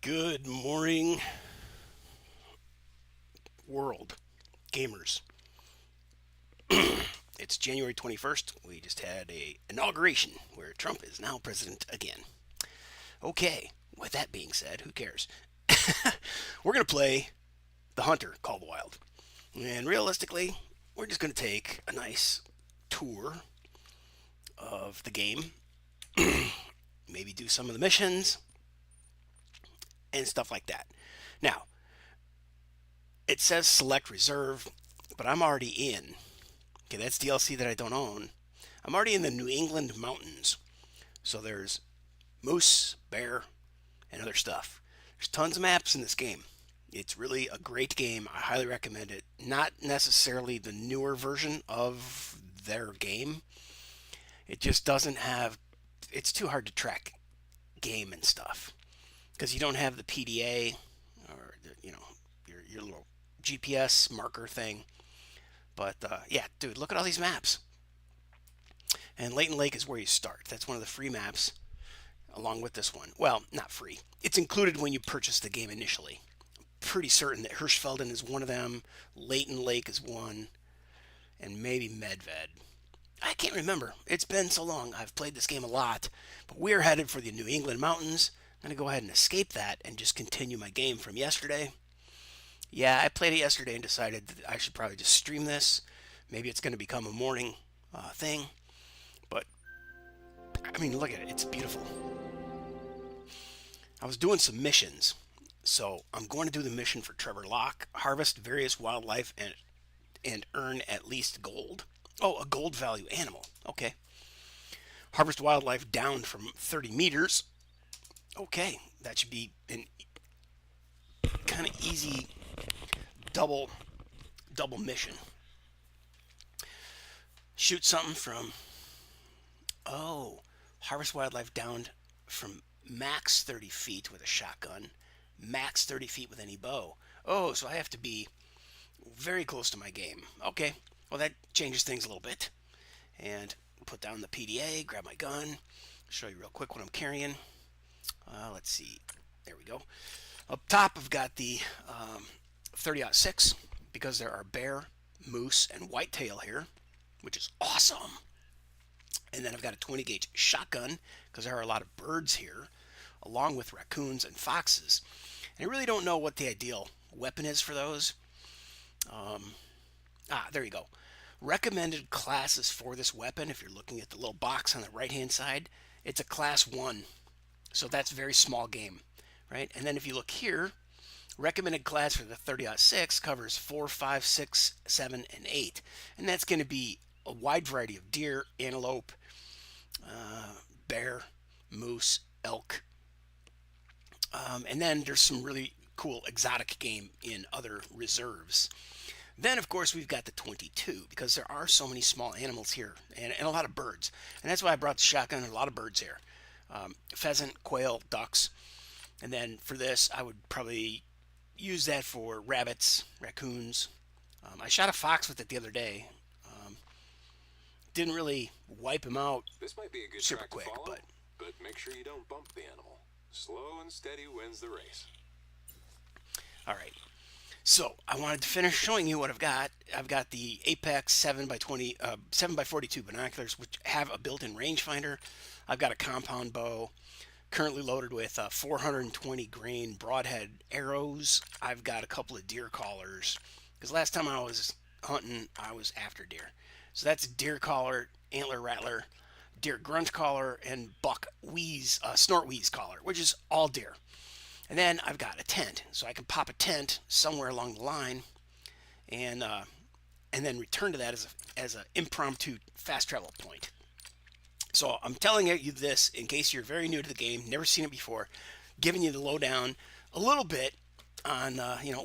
Good morning, world gamers. It's January 21st. We just had a inauguration where Trump is now president again. Okay, with that being said, who cares? We're going to play The Hunter called Wild. And realistically, we're just going to take a nice tour of the game, maybe do some of the missions and stuff like that. Now, it says select reserve, but I'm already in. Okay, that's DLC that I don't own. I'm already in the New England mountains. So there's moose, bear, and other stuff. There's tons of maps in this game. It's really a great game. I highly recommend it. Not necessarily the newer version of their game. It just doesn't have, it's too hard to track game and stuff. Because you don't have the PDA or, your little GPS marker thing. But yeah, dude, look at all these maps. And Leighton Lake is where you start. That's one of the free maps, along with this one. Well, not free. It's included when you purchase the game initially. I'm pretty certain that Hirschfelden is one of them. Leighton Lake is one. And maybe Medved. I can't remember. It's been so long. I've played this game a lot. But we're headed for the New England mountains. I'm going to go ahead and escape that and just continue my game from yesterday. Yeah, I played it yesterday and decided that I should probably just stream this. Maybe it's going to become a morning thing. But, I mean, look at it. It's beautiful. I was doing some missions. So I'm going to do the mission for Trevor Locke. Harvest various wildlife and earn at least gold. Oh, a gold value animal. Okay. Harvest wildlife down from 30 meters. Okay. That should be an kind of easy double mission. Shoot something from harvest wildlife down from max 30 feet with a shotgun, max 30 feet with any bow. Oh, so I have to be very close to my game. Okay, well that changes things a little bit. And put down the PDA, grab my gun, show you real quick what I'm carrying. Let's see, there we go. Up top I've got the 30-06 because there are bear, moose, and whitetail here, which is awesome. And then I've got a 20 gauge shotgun because there are a lot of birds here, along with raccoons and foxes. And I really don't know what the ideal weapon is for those. There you go. Recommended classes for this weapon, if you're looking at the little box on the right hand side, it's a class 1. So that's very small game, right? And then if you look here, recommended class for the 30-06 covers 4, 5, 6, 7, and 8. And that's going to be a wide variety of deer, antelope, bear, moose, elk. And then there's some really cool exotic game in other reserves. Then, of course, we've got the 22 because there are so many small animals here and a lot of birds. And that's why I brought the shotgun. A lot of birds here. Pheasant, quail, ducks. And then for this, I would probably use that for rabbits, raccoons. I shot a fox with it the other day. Didn't really wipe him out This might be a good super track quick, to follow, but make sure you don't bump the animal. Slow and steady wins the race. all right. So I wanted to finish showing you what I've got. I've got the Apex 7x20, 7x42 binoculars, which have a built-in rangefinder. I've got a compound bow, currently loaded with 420 grain broadhead arrows. I've got a couple of deer collars, because last time I was hunting, I was after deer. So that's deer collar, antler rattler, deer grunt collar, and buck wheeze, snort wheeze collar, which is all deer. And then I've got a tent, so I can pop a tent somewhere along the line, and then return to that as an impromptu fast travel point. So I'm telling you this in case you're very new to the game, never seen it before, giving you the lowdown a little bit on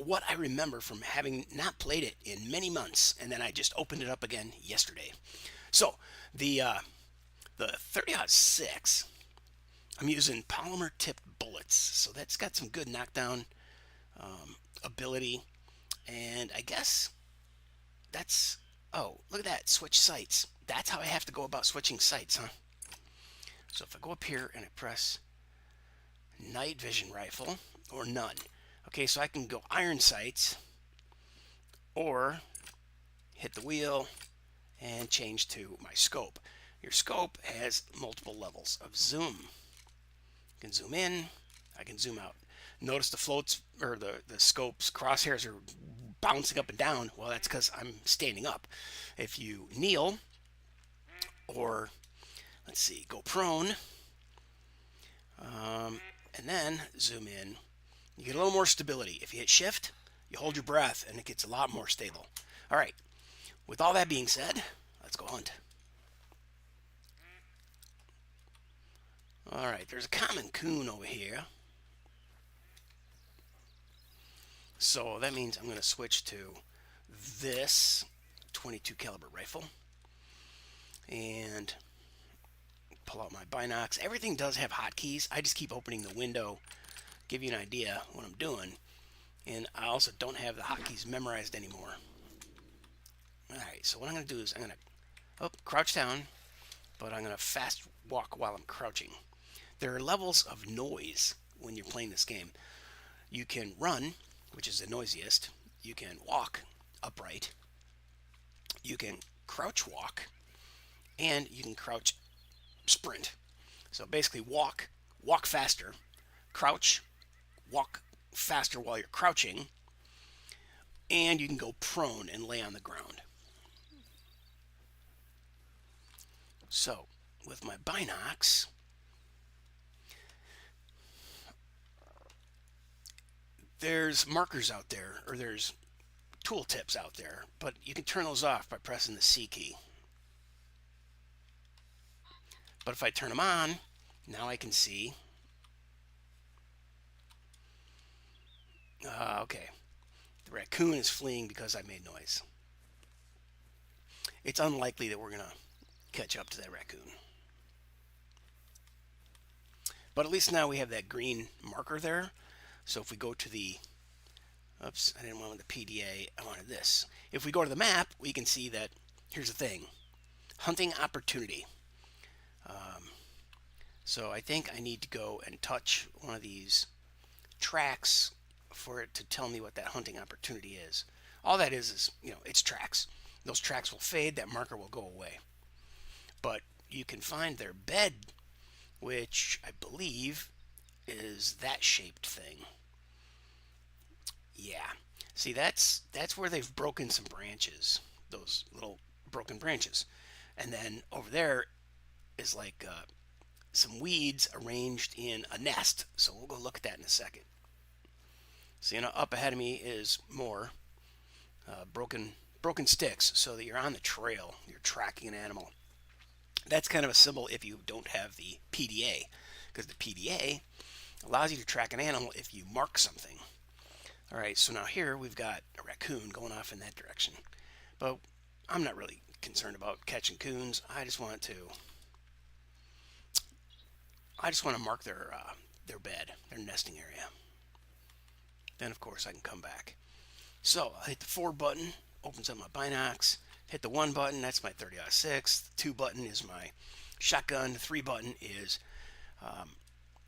what I remember from having not played it in many months, and then I just opened it up again yesterday. So the 30-06, I'm using polymer tipped bullets, so that's got some good knockdown ability, and I guess that's look at that, switch sights. That's how I have to go about switching sights, huh? So if I go up here and I press night vision rifle, or none. Okay, so I can go iron sights or hit the wheel and change to my scope. Your scope has multiple levels of zoom. You can zoom in, I can zoom out. Notice the floats or the scope's crosshairs are bouncing up and down. Well, that's because I'm standing up. If you kneel or let's see, go prone, and then zoom in, you get a little more stability. If you hit shift, you hold your breath and it gets a lot more stable. All right, with all that being said, let's go hunt. All right, there's a common coon over here. So that means I'm going to switch to this 22 caliber rifle and pull out my binocs. Everything does have hotkeys. I just keep opening the window, give you an idea what I'm doing. And I also don't have the hotkeys memorized anymore. Alright, so what I'm going to do is I'm going to crouch down, but I'm going to fast walk while I'm crouching. There are levels of noise when you're playing this game. You can run, which is the noisiest. You can walk upright. You can crouch walk, and you can crouch sprint. So basically walk faster, crouch, walk faster while you're crouching, and you can go prone and lay on the ground. So with my binocs, there's markers out there, or there's tooltips out there, but you can turn those off by pressing the C key. But if I turn them on, now I can see. Okay, the raccoon is fleeing because I made noise. It's unlikely that we're going to catch up to that raccoon. But at least now we have that green marker there. So if we go to the, oops, I didn't want the PDA, I wanted this. If we go to the map, we can see that, here's the thing, hunting opportunity. So I think I need to go and touch one of these tracks for it to tell me what that hunting opportunity is. All that is, it's tracks. Those tracks will fade, that marker will go away. But you can find their bed, which I believe is that shaped thing. Yeah. See, that's where they've broken some branches, those little broken branches. And then over there is like some weeds arranged in a nest. So we'll go look at that in a second. So, up ahead of me is more broken sticks, so that you're on the trail, you're tracking an animal. That's kind of a symbol if you don't have the PDA, because the PDA allows you to track an animal if you mark something. All right, so now here we've got a raccoon going off in that direction, but I'm not really concerned about catching coons. I just want to mark their bed, their nesting area. Then of course I can come back. So I hit the 4 button, opens up my binocs. Hit the 1 button, that's my 30-06. The 2 button is my shotgun. The 3 button is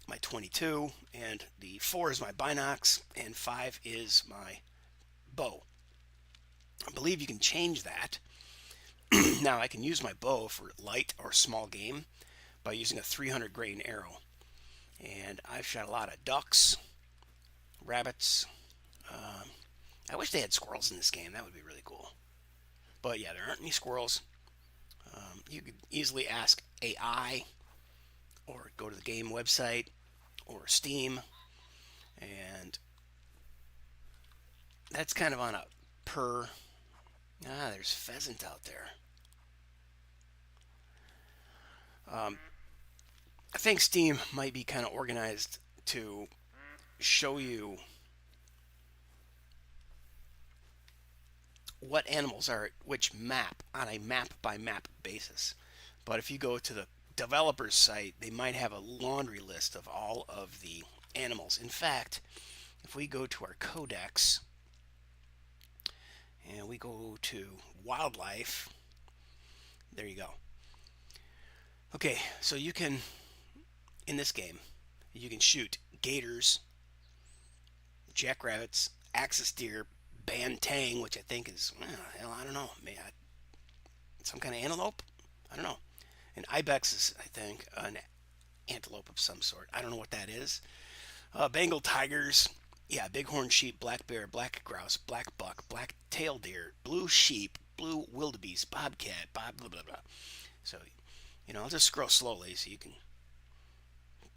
my 22, and the 4 is my binocs, and 5 is my bow. I believe you can change that. Now I can use my bow for light or small game by using a 300 grain arrow. And I've shot a lot of ducks, rabbits. I wish they had squirrels in this game. That would be really cool. But yeah, there aren't any squirrels. You could easily ask AI or go to the game website or Steam. And that's kind of on a per. There's pheasant out there. I think Steam might be kind of organized to show you what animals are at which map on a map by map basis. But if you go to the developer's site, they might have a laundry list of all of the animals. In fact, if we go to our codex and we go to wildlife, there you go. Okay, so you can, in this game, you can shoot gators, jackrabbits, axis deer, bantang, which I think is, well, hell, I don't know, some kind of antelope. I don't know. And ibex is, I think, an antelope of some sort. I don't know what that is. Bengal tigers, yeah, bighorn sheep, black bear, black grouse, black buck, black tail deer, blue sheep, blue wildebeest, bobcat, blah blah blah. So, I'll just scroll slowly so you can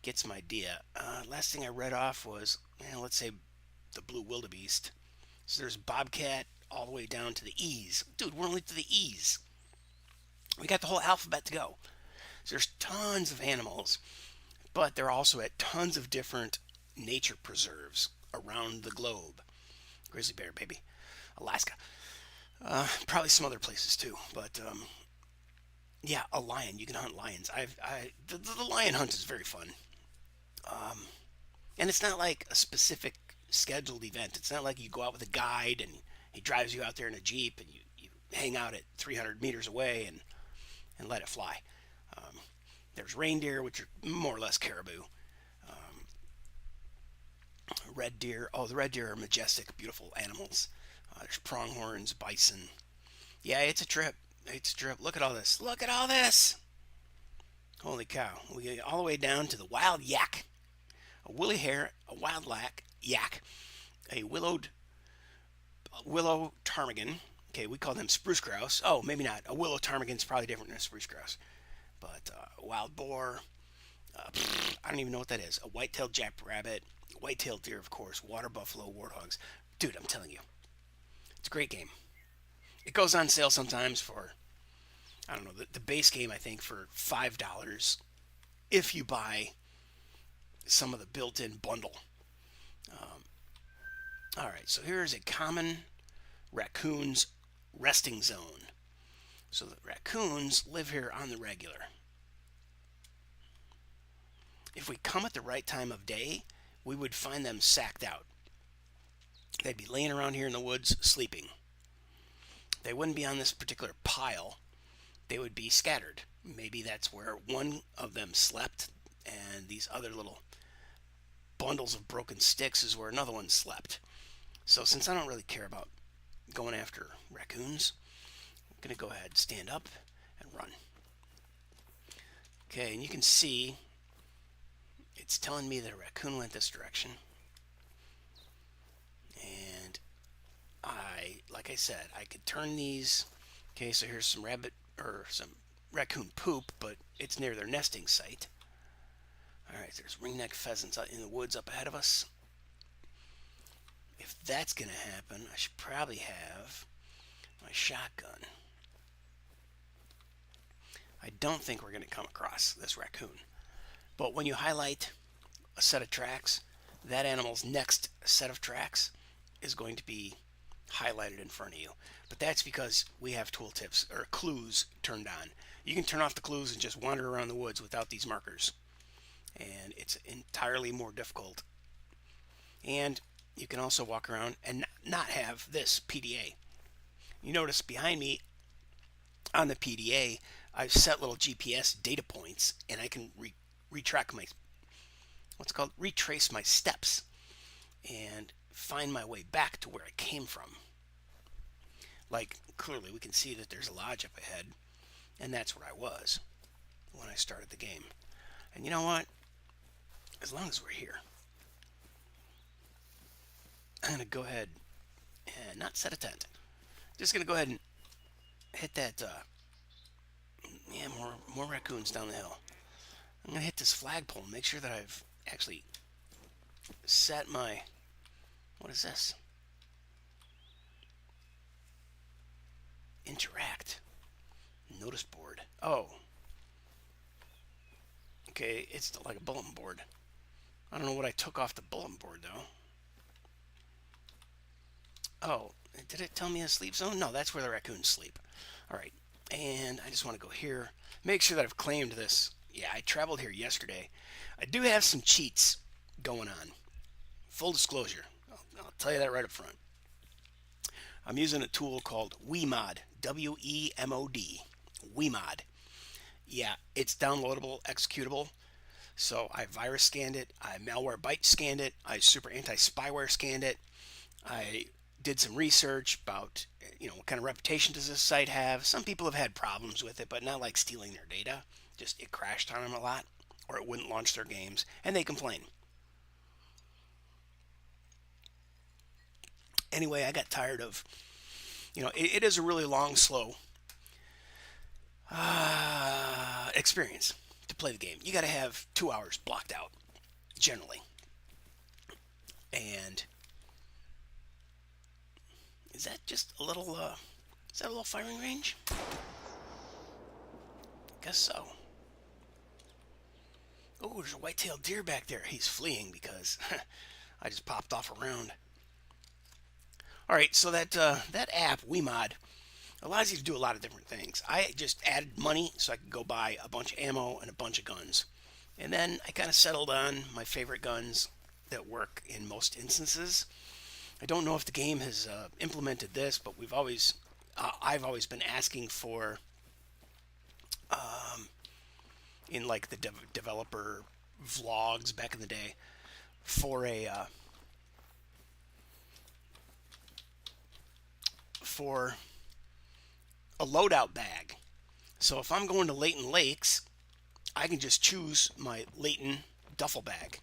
get some idea. Last thing I read off was, let's say the blue wildebeest. So there's bobcat all the way down to the E's. Dude, we're only to the E's. We got the whole alphabet to go. So there's tons of animals, but they're also at tons of different nature preserves around the globe. Grizzly bear, baby. Alaska. Probably some other places too, but yeah, a lion. You can hunt lions. The lion hunt is very fun. And it's not like a specific scheduled event. It's not like you go out with a guide and he drives you out there in a Jeep and you hang out at 300 meters away and let it fly. There's reindeer, which are more or less caribou. Red deer. Oh, the red deer are majestic, beautiful animals. There's pronghorns, bison. Yeah, it's a trip. It's a trip. Look at all this. Look at all this. Holy cow. We get all the way down to the wild yak. A woolly hare, a wild yak, a willow ptarmigan. Okay, we call them spruce grouse. Oh, maybe not. A willow ptarmigan is probably different than a spruce grouse. But wild boar. I don't even know what that is. A white-tailed jackrabbit, white-tailed deer, of course, water buffalo, warthogs. Dude, I'm telling you, it's a great game. It goes on sale sometimes for, I don't know, the base game, I think, for $5 if you buy some of the built-in bundle. All right, so here's a common raccoon's resting zone. So the raccoons live here on the regular. If we come at the right time of day, we would find them sacked out. They'd be laying around here in the woods sleeping. They wouldn't be on this particular pile. They would be scattered. Maybe that's where one of them slept, and these other little bundles of broken sticks is where another one slept. So since I don't really care about going after raccoons, I'm going to go ahead and stand up and run. Okay, and you can see it's telling me that a raccoon went this direction. And like I said, I could turn these. Okay, so here's some some raccoon poop, but it's near their nesting site. All right, there's ringneck pheasants out in the woods up ahead of us. If that's going to happen, I should probably have my shotgun. I don't think we're going to come across this raccoon. But when you highlight a set of tracks, that animal's next set of tracks is going to be highlighted in front of you. But that's because we have tooltips or clues turned on. You can turn off the clues and just wander around the woods without these markers. And it's entirely more difficult. And you can also walk around and not have this PDA. You notice behind me on the PDA, I've set little GPS data points, and I can retrace my steps and find my way back to where I came from. Like, clearly we can see that there's a lodge up ahead, and that's where I was when I started the game. And you know what? As long as we're here, I'm going to go ahead and not set a tent. Just going to go ahead and hit that, more raccoons down the hill. I'm going to hit this flagpole and make sure that I've actually set my, what is this? Interact. Notice board. Oh. Okay, it's like a bulletin board. I don't know what I took off the bulletin board, though. Oh, did it tell me a sleep zone? No, that's where the raccoons sleep. All right, and I just want to go here. Make sure that I've claimed this. Yeah, I traveled here yesterday. I do have some cheats going on. Full disclosure. I'll tell you that right up front. I'm using a tool called WeMod. W-E-M-O-D. WeMod. Yeah, it's downloadable, executable. So I virus scanned it, I malware byte scanned it, I super anti-spyware scanned it. I did some research about, what kind of reputation does this site have. Some people have had problems with it, but not like stealing their data. Just it crashed on them a lot, or it wouldn't launch their games, and they complain. Anyway, I got tired of, it is a really long, slow experience to play the game. You got to have 2 hours blocked out, generally. And is that just a little, is that a little firing range? Guess so. Oh, there's a white-tailed deer back there. He's fleeing because I just popped off a round. All right, so that app, WeMod, allows you to do a lot of different things. I just added money so I could go buy a bunch of ammo and a bunch of guns. And then I kind of settled on my favorite guns that work in most instances. I don't know if the game has implemented this, but I've always been asking for, in like the developer vlogs back in the day, for a loadout bag. So if I'm going to Layton Lakes, I can just choose my Layton duffel bag,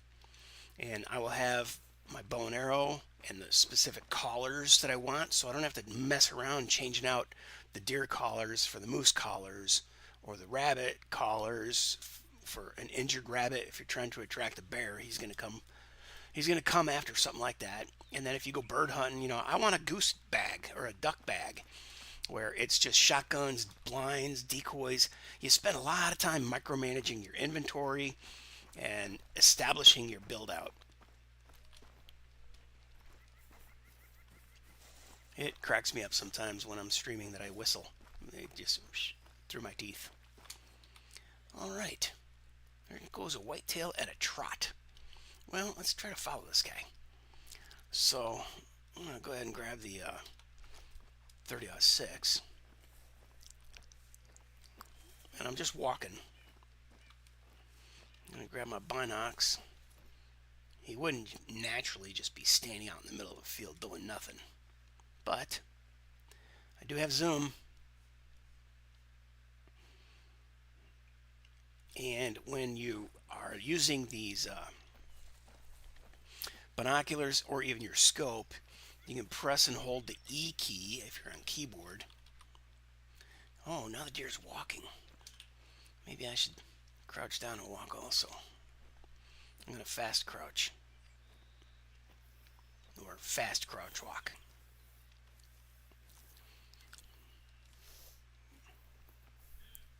and I will have my bow and arrow and the specific collars that I want, so I don't have to mess around changing out the deer collars for the moose collars or the rabbit collars for an injured rabbit. If you're trying to attract a bear, he's going to come after something like that. And then if you go bird hunting, I want a goose bag or a duck bag where it's just shotguns, blinds, decoys. You spend a lot of time micromanaging your inventory and establishing your build out. It cracks me up sometimes when I'm streaming that I whistle. It just through my teeth. All right. There goes a whitetail at a trot. Well, let's try to follow this guy. So I'm going to go ahead and grab the 30-06. And I'm just walking. I'm going to grab my binocs. He wouldn't naturally just be standing out in the middle of a field doing nothing. But I do have zoom. And when you are using these binoculars or even your scope, you can press and hold the E key if you're on keyboard. Oh, now the deer's walking. Maybe I should crouch down and walk also. I'm going to fast crouch. Or fast crouch walk.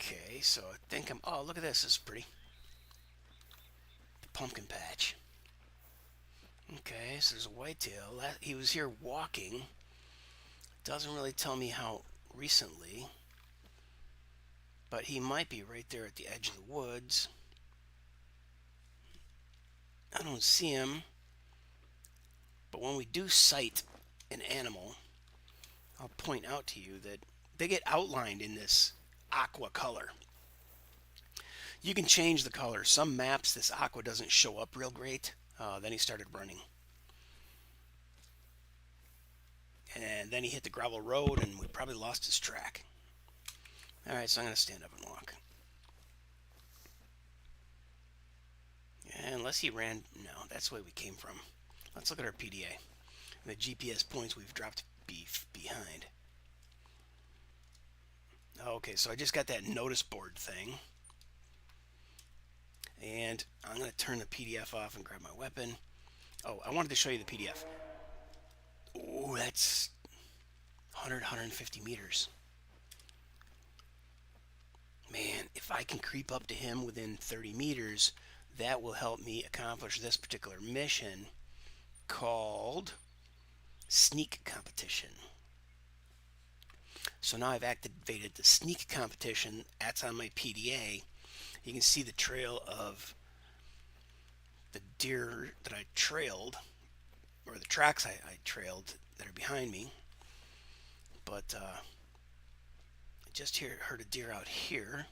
Okay, so I think oh, look at this. This is pretty. The pumpkin patch. Okay, so there's a whitetail. He was here walking. Doesn't really tell me how recently. But he might be right there at the edge of the woods. I don't see him. But when we do sight an animal, I'll point out to you that they get outlined in this aqua color. You can change the color. Some maps, this aqua doesn't show up real great. Then he started running. And then he hit the gravel road, and we probably lost his track. All right, so I'm going to stand up and walk. Unless he ran... No, that's the way we came from. Let's look at our PDA. The GPS points we've dropped behind. Okay, so I just got that notice board thing. And I'm going to turn the PDF off and grab my weapon. Oh, I wanted to show you the PDF. Oh, that's 150 meters. Man, if I can creep up to him within 30 meters, that will help me accomplish this particular mission called Sneak Competition. So now I've activated the Sneak Competition. That's on my PDA. You can see the trail of the deer that I trailed, or the tracks I trailed that are behind me. But I just heard a deer out here.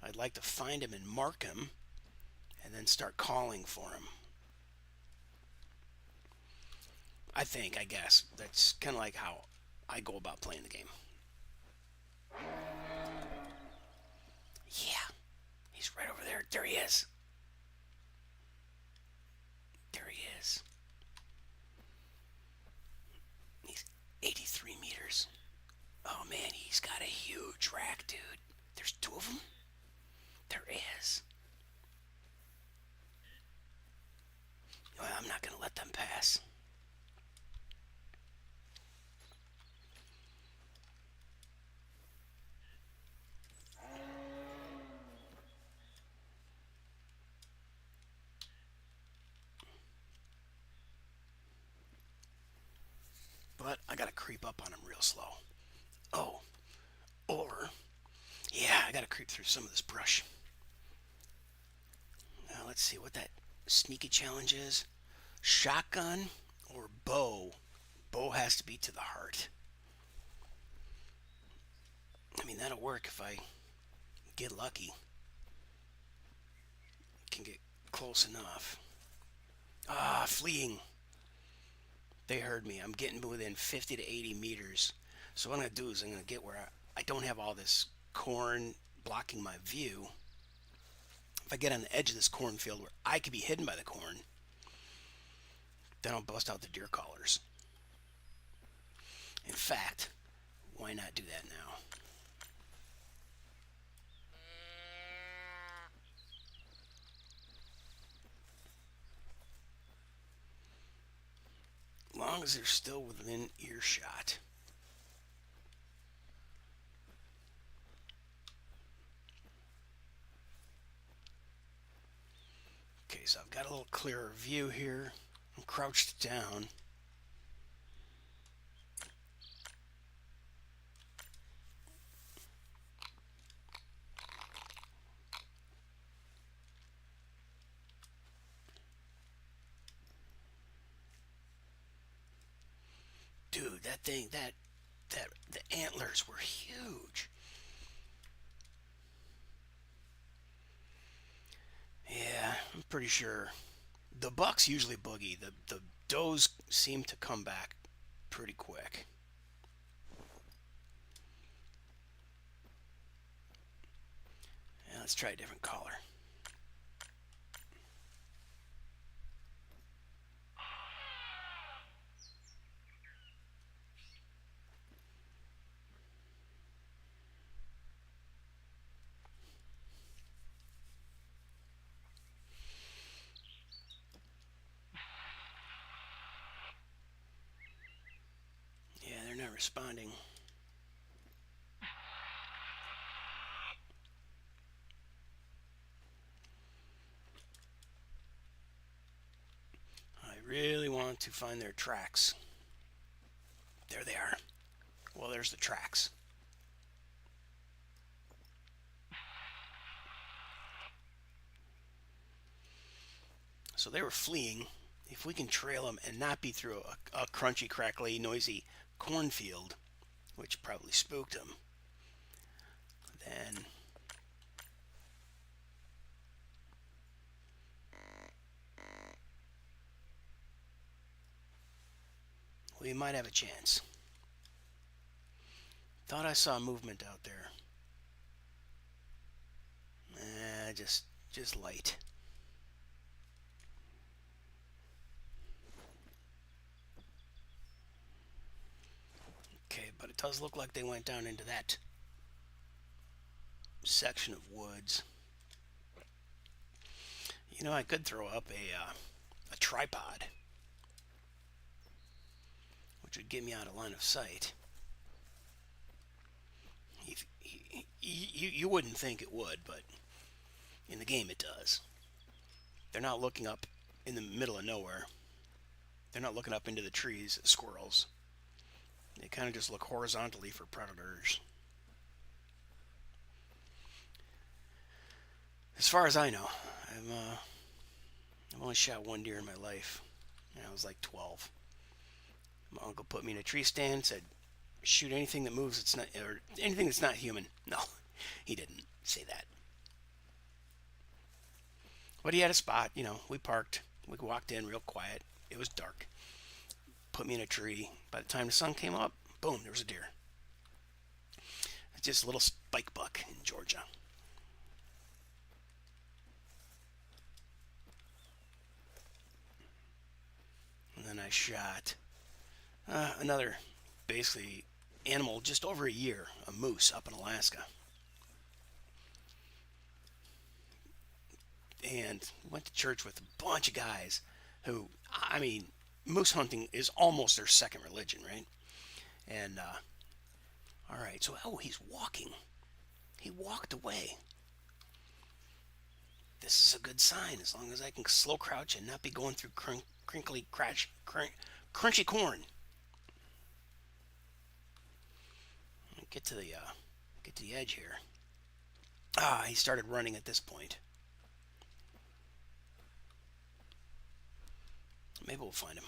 I'd like to find him and mark him and then start calling for him. I guess. That's kind of like how I go about playing the game. Yeah, he's right over there. There he is. There he is. He's 83 meters. Oh man, he's got a huge rack, dude. There's two of them? There is. Well, I'm not going to let them pass. But I gotta creep up on him real slow. Oh, or, yeah, I gotta creep through some of this brush. Now let's see what that sneaky challenge is. Shotgun or bow? Bow has to be to the heart. I mean, that'll work if I get lucky. Can get close enough. Ah, fleeing. They heard me. I'm getting within 50 to 80 meters. So what I'm going to do is I'm going to get where I don't have all this corn blocking my view. If I get on the edge of this cornfield where I could be hidden by the corn, then I'll bust out the deer collars. In fact, why not do that now? As long as they're still within earshot. Okay, so I've got a little clearer view here. I'm crouched down. Dude, that thing, the antlers were huge. Yeah, I'm pretty sure. The bucks usually boogie. The does seem to come back pretty quick. Yeah, let's try a different color. Yeah, they're not responding. I really want to find their tracks. There they are. Well, there's the tracks. So they were fleeing. If we can trail them and not be through a crunchy, crackly, noisy cornfield, which probably spooked them, then we might have a chance. Thought I saw movement out there. Just light. Okay, but it does look like they went down into that section of woods. You know, I could throw up a tripod, which would get me out of line of sight. You wouldn't think it would, but in the game it does. They're not looking up in the middle of nowhere. They're not looking up into the trees at squirrels. They kind of just look horizontally for predators. As far as I know, I've only shot one deer in my life, and I was like 12. My uncle put me in a tree stand, said, "Shoot anything that moves. It's not, or anything that's not human." No, he didn't say that. But he had a spot, you know, we parked. We walked in real quiet. It was dark. Put me in a tree. By the time the sun came up, boom, there was a deer. It's just a little spike buck in Georgia. And then I shot another, basically, animal just over a year, a moose up in Alaska. And went to church with a bunch of guys who, I mean, moose hunting is almost their second religion, right? And, all right, so, oh, he's walking. He walked away. This is a good sign as long as I can slow crouch and not be going through crinkly, crunchy corn. Get to the edge here. He started running at this point. Maybe we'll find him.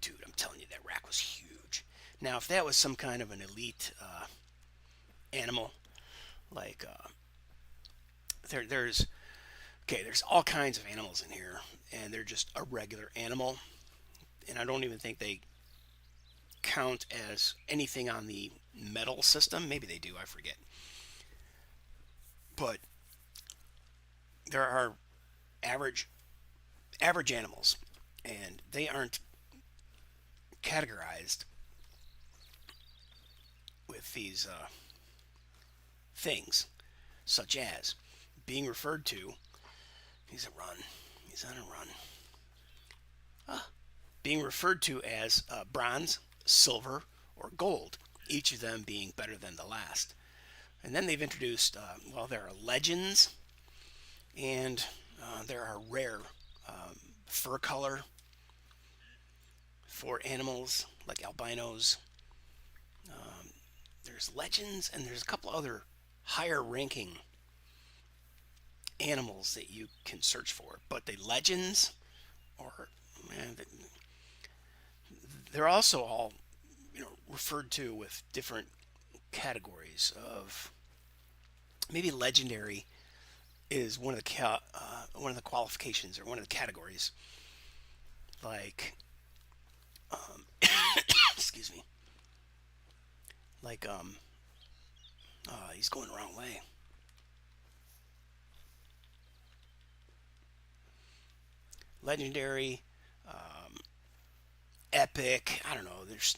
Dude, I'm telling you, that rack was huge. Now, if that was some kind of an elite animal, like there's all kinds of animals in here, and they're just a regular animal, and I don't even think they count as anything on the medal system. Maybe they do, I forget. But there are average animals, and they aren't categorized with these things, such as being referred to. He's on a run. Being referred to as bronze, silver, or gold, each of them being better than the last. And then they've introduced, there are legends, and there are rare fur color for animals like albinos. There's legends, and there's a couple other higher ranking animals that you can search for. But the legends, or man, they're also all referred to with different categories of. Maybe legendary is one of the qualifications or one of the categories. Like, excuse me. Like, he's going the wrong way. Legendary, epic. I don't know. There's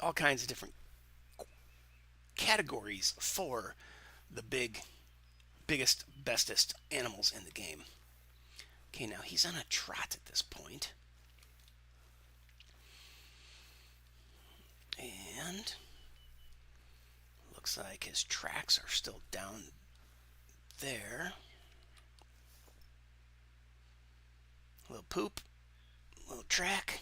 all kinds of different categories for the biggest, bestest animals in the game. Okay, now he's on a trot at this point. And looks like his tracks are still down there. A little poop, a little track.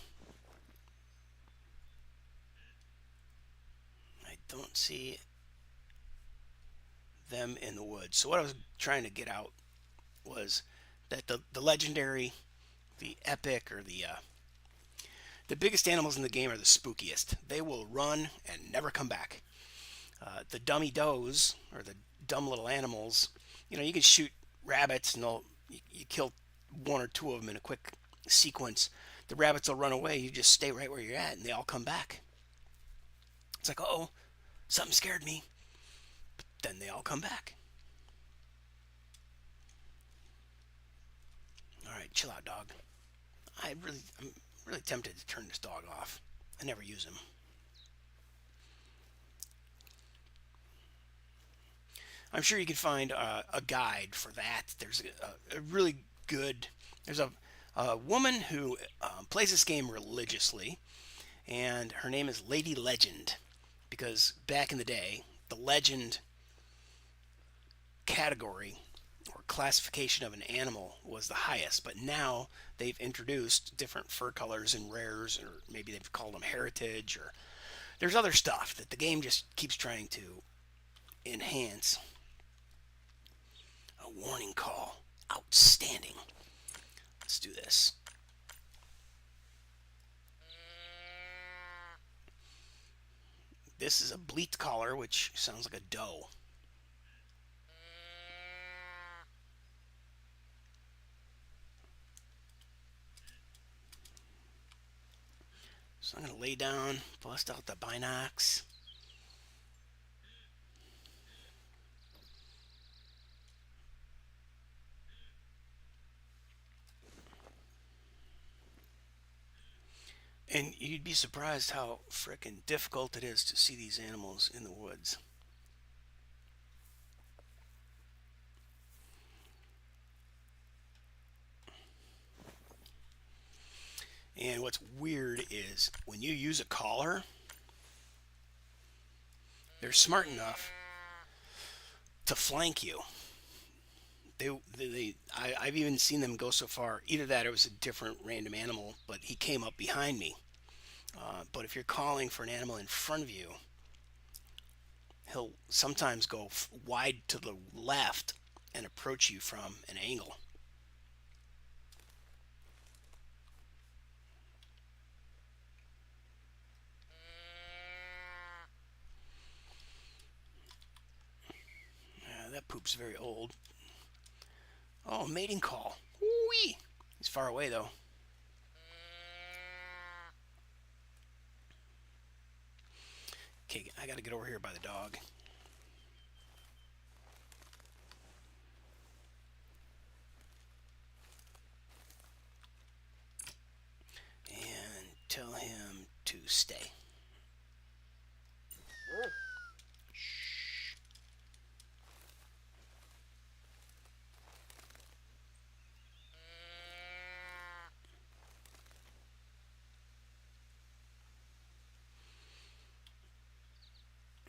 I don't see them in the woods. So what I was trying to get out was that the legendary, the epic, or the biggest animals in the game are the spookiest. They will run and never come back. The dummy does, or the dumb little animals, you can shoot rabbits and you kill one or two of them in a quick sequence. The rabbits will run away. You just stay right where you're at, and they all come back. It's like, oh, something scared me. But then they all come back. All right, chill out, dog. I'm really tempted to turn this dog off. I never use him. I'm sure you can find a guide for that. There's a really good. There's a woman who plays this game religiously, and her name is Lady Legend, because back in the day, the legend category or classification of an animal was the highest, but now they've introduced different fur colors and rares, or maybe they've called them heritage, or there's other stuff that the game just keeps trying to enhance. A warning call. Outstanding. Let's do this. This is a bleat caller, which sounds like a doe. So I'm going to lay down, bust out the binocs. And you'd be surprised how frickin' difficult it is to see these animals in the woods. And what's weird is when you use a collar, they're smart enough to flank you. I've even seen them go so far. Either that or it was a different random animal, but he came up behind me. But if you're calling for an animal in front of you, he'll sometimes go wide to the left and approach you from an angle. That poop's very old. Oh, mating call. Whee! He's far away though. Okay, I gotta get over here by the dog. And tell him to stay. Shh.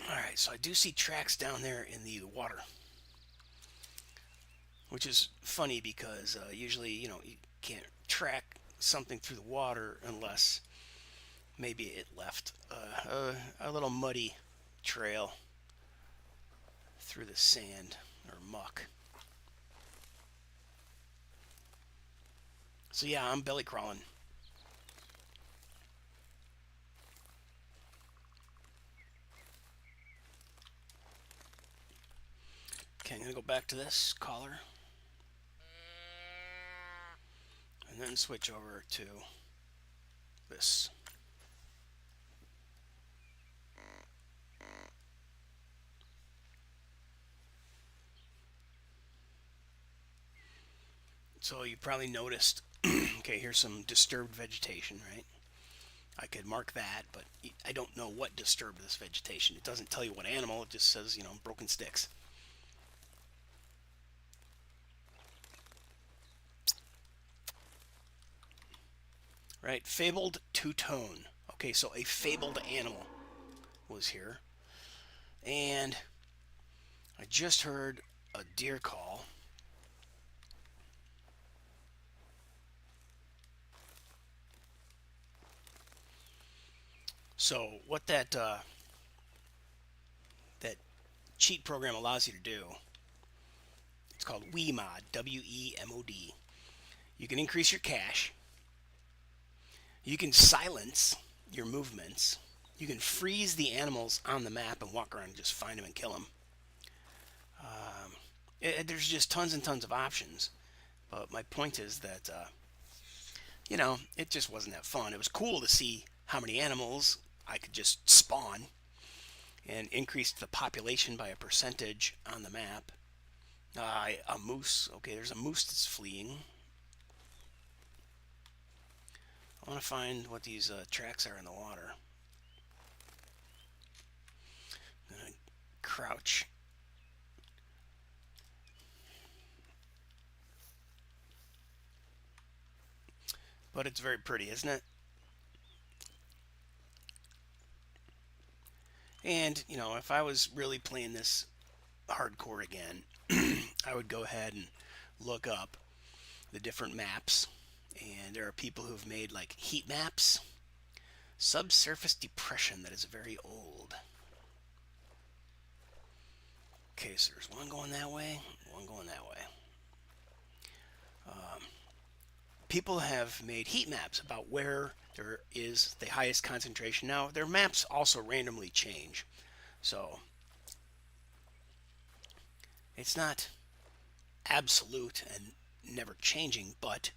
Alright, so I do see tracks down there in the water. Which is funny because usually, you can't track something through the water unless maybe it left a little muddy trail through the sand or muck. So yeah, I'm belly crawling. Okay, I'm gonna go back to this collar and then switch over to this. So you probably noticed, okay, here's some disturbed vegetation, right? I could mark that, but I don't know what disturbed this vegetation. It doesn't tell you what animal, it just says, broken sticks. Right, fabled two-tone. Okay, so a fabled animal was here. And I just heard a deer call. So what that cheat program allows you to do, it's called WeMod, W-E-M-O-D. You can increase your cache. You can silence your movements. You can freeze the animals on the map and walk around and just find them and kill them. There's just tons and tons of options. But my point is that, it just wasn't that fun. It was cool to see how many animals I could just spawn and increase the population by a percentage on the map. A moose. Okay, there's a moose that's fleeing. I want to find what these tracks are in the water. I'm going to crouch. But it's very pretty, isn't it? And, if I was really playing this hardcore again, I would go ahead and look up the different maps. And there are people who've made like heat maps. Subsurface depression that is very old. Okay, so there's one going that way, one going that way. People have made heat maps about where there is the highest concentration. Now, their maps also randomly change, so it's not absolute and never changing, but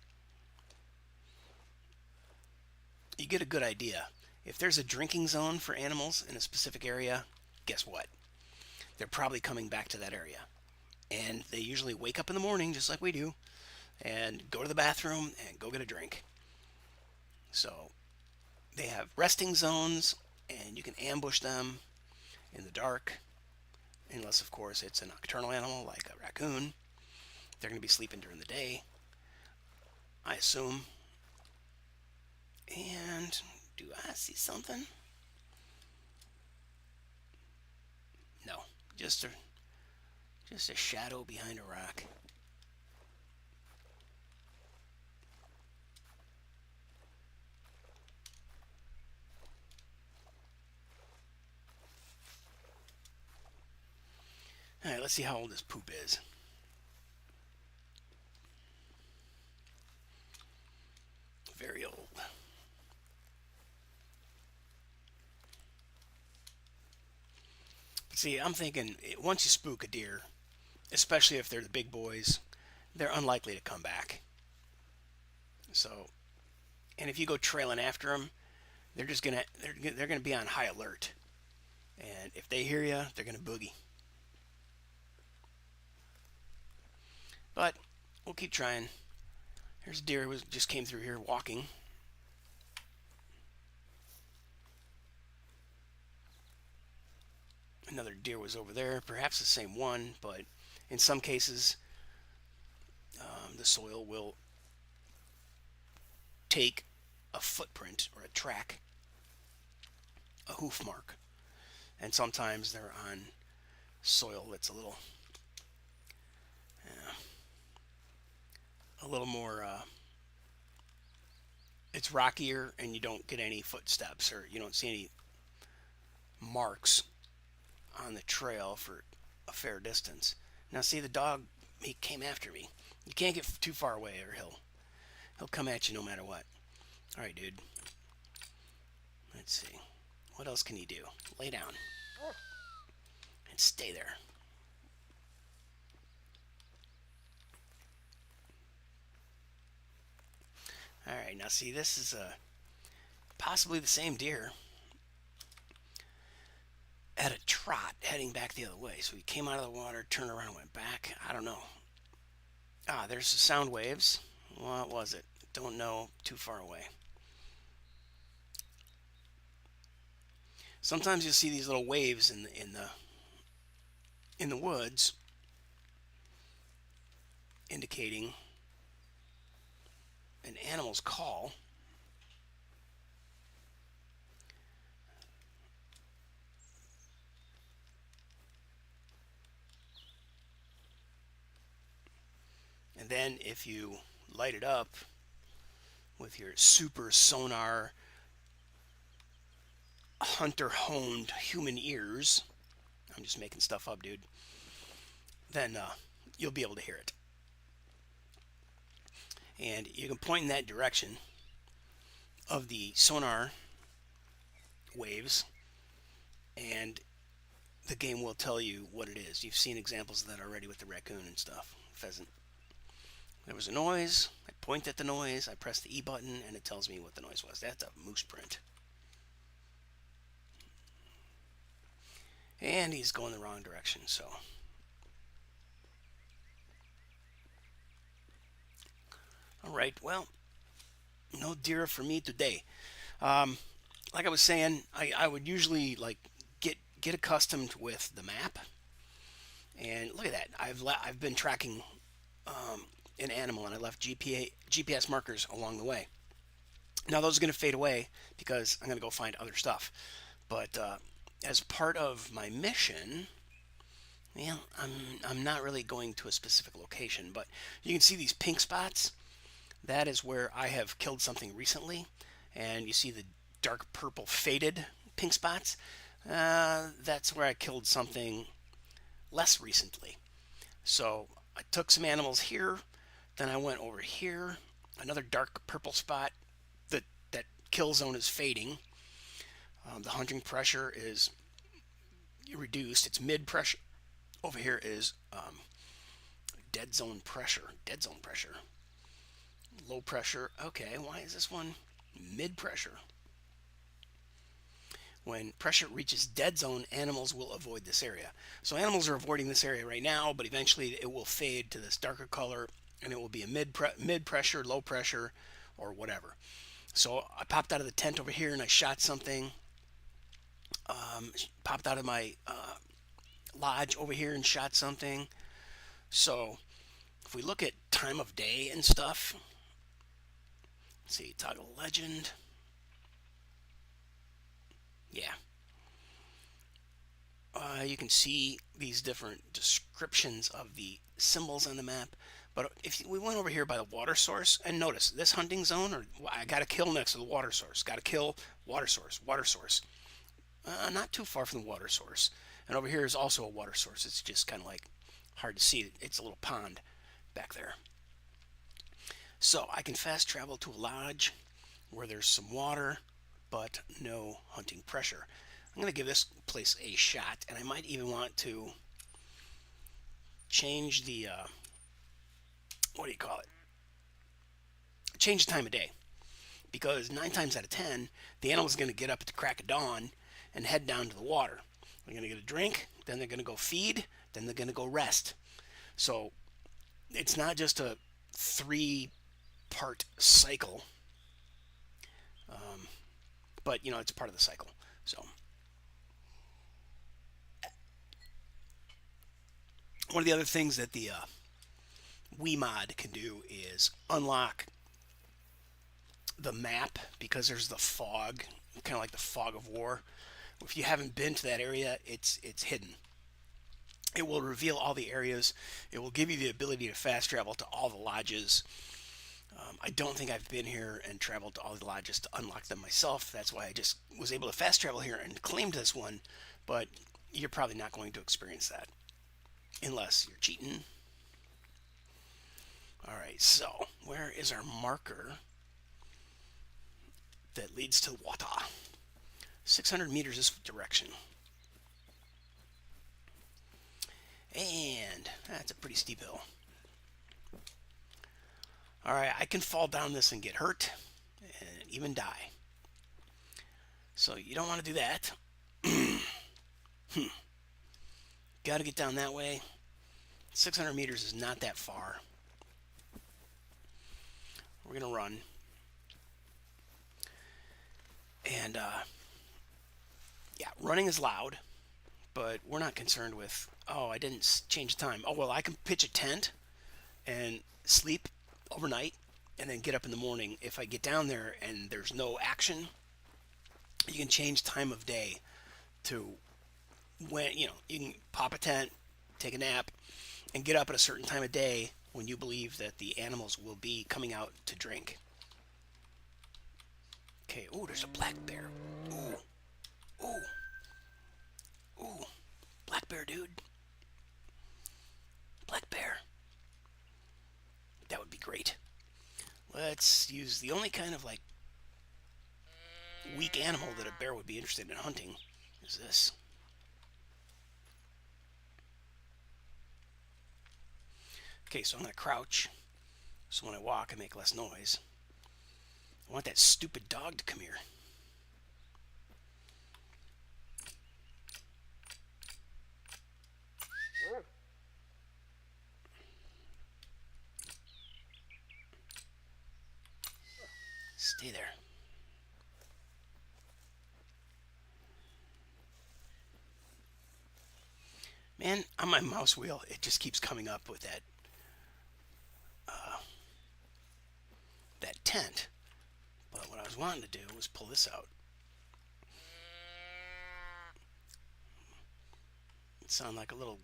you get a good idea. If there's a drinking zone for animals in a specific area, guess what? They're probably coming back to that area. And they usually wake up in the morning, just like we do, and go to the bathroom and go get a drink. So they have resting zones, and you can ambush them in the dark, unless, of course, it's a nocturnal animal like a raccoon. They're going to be sleeping during the day, I assume. And do I see something? No, just a shadow behind a rock. All right, let's see how old this poop is. Very old. See, I'm thinking once you spook a deer, especially if they're the big boys, they're unlikely to come back. So, and if you go trailing after them, they're gonna be on high alert. And if they hear you, they're gonna boogie. But we'll keep trying. Here's a deer who just came through here walking. Another deer was over there, perhaps the same one, but in some cases, the soil will take a footprint or a track, a hoof mark, and sometimes they're on soil that's a little more. It's rockier, and you don't get any footsteps, or you don't see any marks on the trail for a fair distance. Now, see, the dog, he came after me. You can't get too far away, or he'll come at you no matter what. All right, dude. Let's see. What else can he do? Lay down and stay there. All right, now see, this is possibly the same deer at a trot heading back the other way. So he came out of the water, turned around, and went back. I don't know. There's the sound waves. What was it? Don't know. Too far away. Sometimes you'll see these little waves in the woods, indicating an animal's call. And then if you light it up with your super sonar hunter honed human ears, I'm just making stuff up, dude, then you'll be able to hear it. And you can point in that direction of the sonar waves, and the game will tell you what it is. You've seen examples of that already with the raccoon and stuff, pheasant. There was a noise, I point at the noise, I press the E button, and it tells me what the noise was. That's a moose print. And he's going the wrong direction, so. Alright, well, no deer for me today. Like I was saying, I would usually get accustomed with the map. And look at that, I've been tracking an animal, and I left GPS markers along the way. Now those are going to fade away because I'm going to go find other stuff. But as part of my mission, well, I'm not really going to a specific location, but you can see these pink spots. That is where I have killed something recently, and you see the dark purple faded pink spots. That's where I killed something less recently. So I took some animals here, then I went over here, another dark purple spot that kill zone is fading. The hunting pressure is reduced. It's mid pressure. Over here is dead zone pressure. Dead zone pressure. Low pressure. Okay, why is this one mid pressure? When pressure reaches dead zone, animals will avoid this area. So animals are avoiding this area right now, but eventually it will fade to this darker color, and it will be a mid pressure, low pressure, or whatever. So I popped out of the tent over here and I shot something. Popped out of my lodge over here and shot something. So if we look at time of day and stuff, let's see, toggle legend. Yeah. You can see these different descriptions of the symbols on the map. But if we went over here by the water source, and notice this hunting zone, or I got a kill next to the water source. Got to kill water source, water source. Not too far from the water source. And over here is also a water source. It's just kind of like hard to see. It's a little pond back there. So I can fast travel to a lodge where there's some water, but no hunting pressure. I'm going to give this place a shot, and I might even want to change the, what do you call it? Change the time of day. Because 9 times out of 10, the animal's going to get up at the crack of dawn and head down to the water. They're going to get a drink, then they're going to go feed, then they're going to go rest. So it's not just a 3-part cycle, but you know, it's part of the cycle. So one of the other things that the Wii mod can do is unlock the map, because there's the fog, kind of like the fog of war. If you haven't been to that area, it's hidden. It will reveal all the areas. It will give you the ability to fast travel to all the lodges. I don't think I've been here and traveled to all the lodges to unlock them myself. That's why I just was able to fast travel here and claimed this one. But you're probably not going to experience that unless you're cheating. Alright, so where is our marker that leads to water? 600 meters this direction. And that's a pretty steep hill. Alright, I can fall down this and get hurt and even die. So you don't want to do that. Got to get down that way. 600 meters is not that far. We're going to run. And, yeah, running is loud, but we're not concerned with, oh, I didn't change time. Oh, well, I can pitch a tent and sleep overnight and then get up in the morning. If I get down there and there's no action, you can change time of day to when, you know, you can pop a tent, take a nap, and get up at a certain time of day when you believe that the animals will be coming out to drink. Okay, ooh, there's a black bear. Ooh. Ooh. Ooh. Black bear, dude. Black bear. That would be great. Let's use the only kind of like weak animal that a bear would be interested in hunting is this. Okay, so I'm going to crouch, so when I walk I make less noise. I want that stupid dog to come here. Stay there. Man, on my mouse wheel, it just keeps coming up with that that tent. But what I was wanting to do was pull this out. It sounded like a little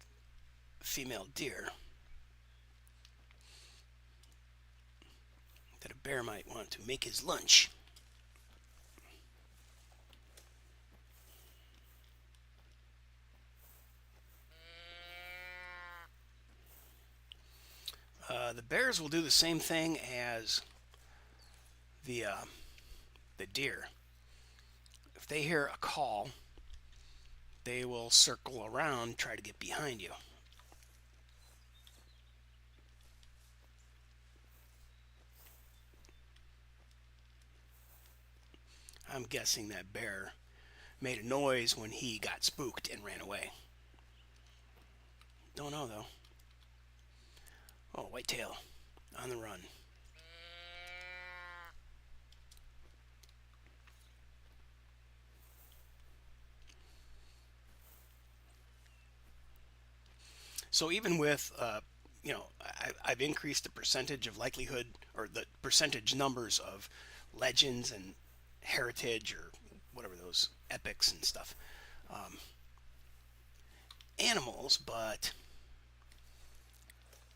female deer that a bear might want to make his lunch. The bears will do the same thing as the the deer. If they hear a call, they will circle around, try to get behind you. I'm guessing that bear made a noise when he got spooked and ran away. Don't know though. Oh, whitetail on the run. So even with, I've increased the percentage of likelihood or the percentage numbers of legends and heritage or whatever those epics and stuff, animals, but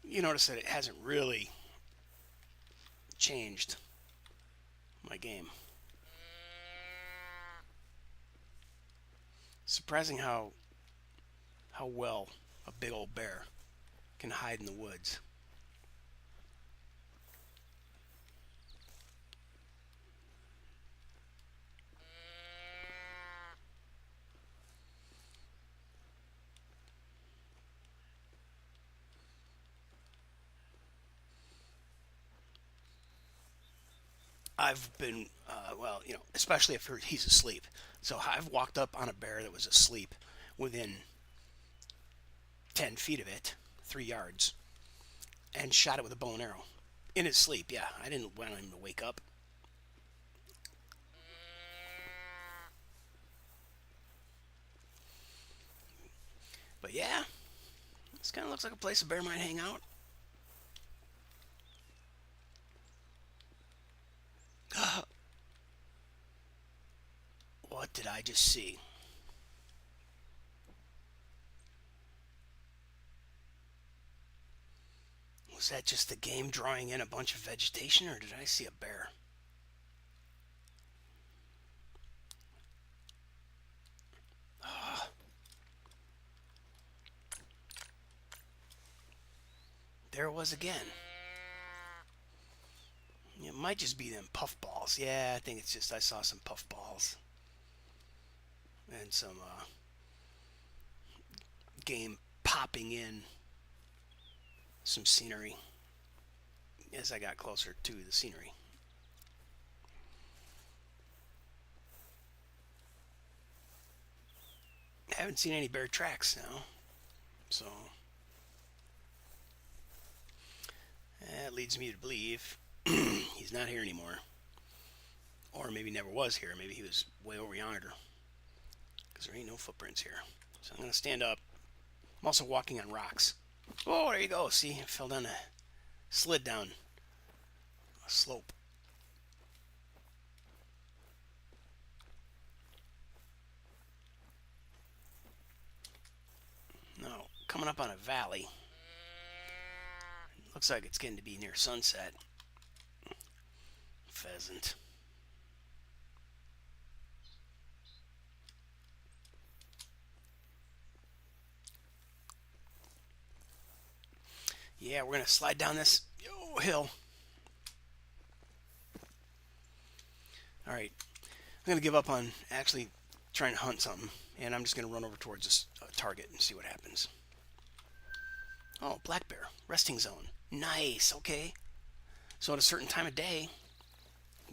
you notice that it hasn't really changed my game. Surprising how well a big old bear can hide in the woods. I've been, especially if he's asleep. So I've walked up on a bear that was asleep within 10 feet of it, 3 yards, and shot it with a bow and arrow. In his sleep, yeah. I didn't want him to wake up. But yeah, this kind of looks like a place a bear might hang out. What did I just see? Was that just the game drawing in a bunch of vegetation, or did I see a bear? There it was again. It might just be them puffballs. Yeah, I think it's just I saw some puffballs. And some game popping in some scenery as I got closer to the scenery. I haven't seen any bear tracks now, so that leads me to believe he's not here anymore. Or maybe never was here. Maybe he was way over yonder, because there ain't no footprints here. So I'm going to stand up. I'm also walking on rocks. Oh, there you go. See, I fell down slid down a slope. Now, coming up on a valley. Looks like it's getting to be near sunset. Pheasant. Yeah, we're going to slide down this hill. Alright, I'm going to give up on actually trying to hunt something, and I'm just going to run over towards this target and see what happens. Oh, black bear, resting zone. Nice, okay. So at a certain time of day,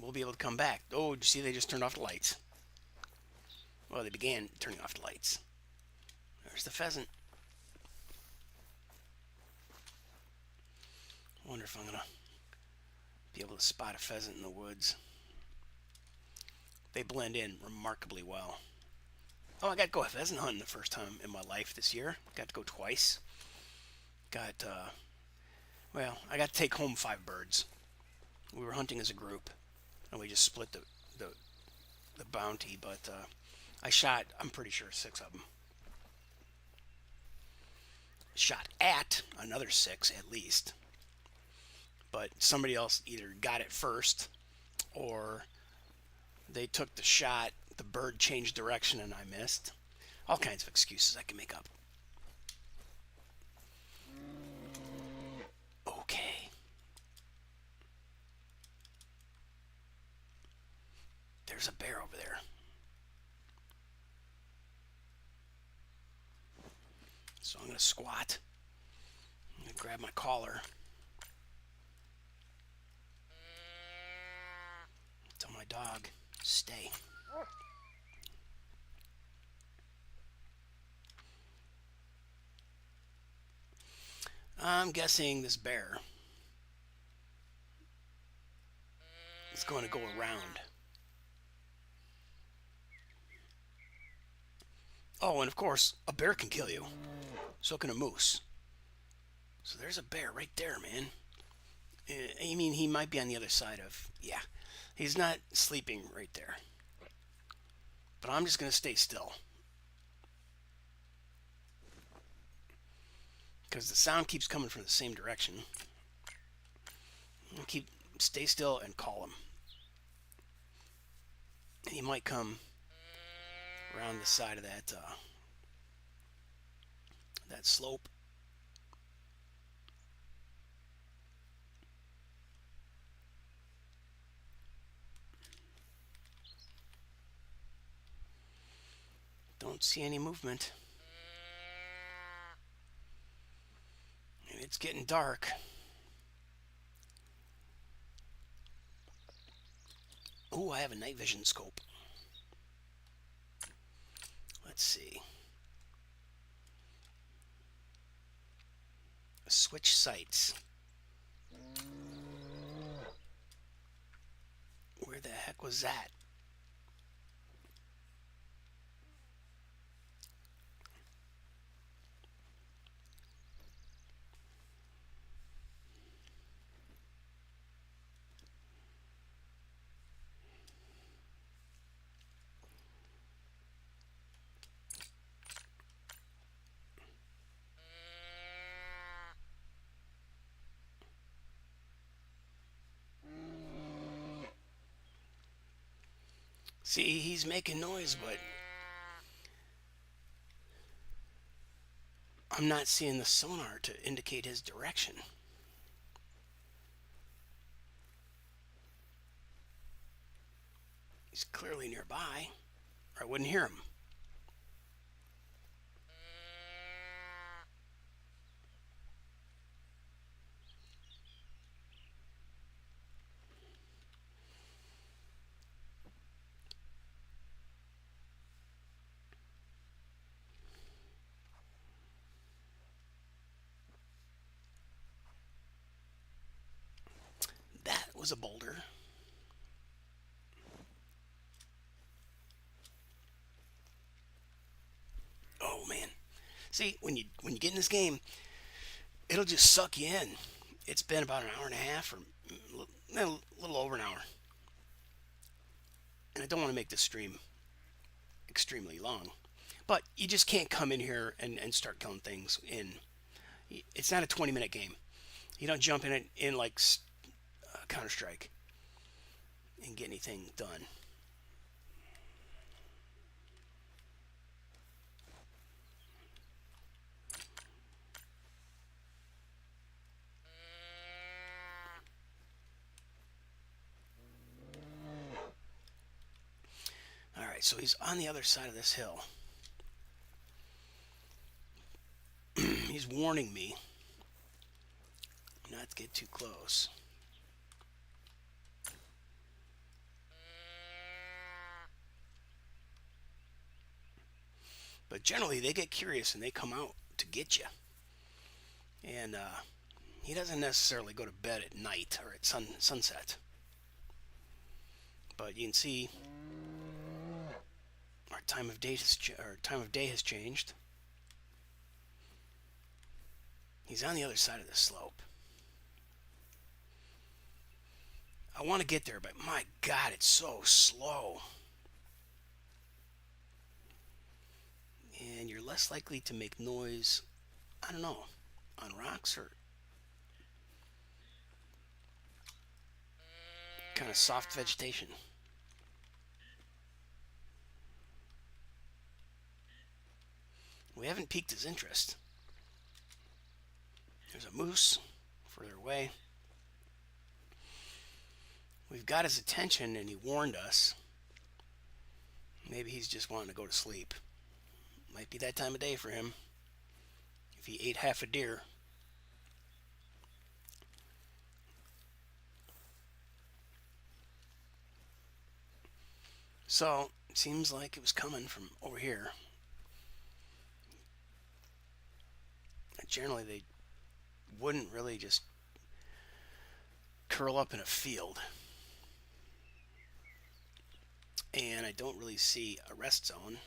we'll be able to come back. Oh, did you see they just turned off the lights? Well, they began turning off the lights. There's the pheasant. I wonder if I'm going to be able to spot a pheasant in the woods. They blend in remarkably well. Oh, I got to go pheasant hunting the first time in my life this year. Got to go twice. I got to take home 5 birds. We were hunting as a group, and we just split the bounty, but I shot, I'm pretty sure, 6 of them. Shot at another 6 at least. But somebody else either got it first, or they took the shot, the bird changed direction, and I missed. All kinds of excuses I can make up. Okay. there's a bear over there. So I'm going to squat. I'm going to grab my collar. Tell my dog, stay. I'm guessing this bear is going to go around. Oh, and of course, a bear can kill you. So can a moose. So there's a bear right there, man. I mean, he might be on the other side of... Yeah, he's not sleeping right there. But I'm just going to stay still. Because the sound keeps coming from the same direction. Stay still and call him. And he might come around the side of that slope. Don't see any movement. And it's getting dark. Ooh, I have a night vision scope. Let's see. Switch sights. Where the heck was that? See, he's making noise, but I'm not seeing the sonar to indicate his direction. He's clearly nearby, or I wouldn't hear him. That was a boulder. Oh man. See, when you get in this game, it'll just suck you in. It's been about an hour and a half, or a little over an hour. And I don't want to make this stream extremely long. But you just can't come in here and start killing things in... It's not a 20-minute game. You don't jump in it in like Counter-Strike and get anything done. Alright, so he's on the other side of this hill. He's warning me not to get too close. But generally, they get curious and they come out to get you. And he doesn't necessarily go to bed at night or at sunset. But you can see our time of day has changed. He's on the other side of the slope. I want to get there, but my God, it's so slow. And you're less likely to make noise, I don't know, on rocks or kind of soft vegetation. We haven't piqued his interest. There's a moose further away. We've got his attention and he warned us. Maybe he's just wanting to go to sleep. Might be that time of day for him. If he ate half a deer. So, it seems like it was coming from over here. Generally, they wouldn't really just curl up in a field. And I don't really see a rest zone.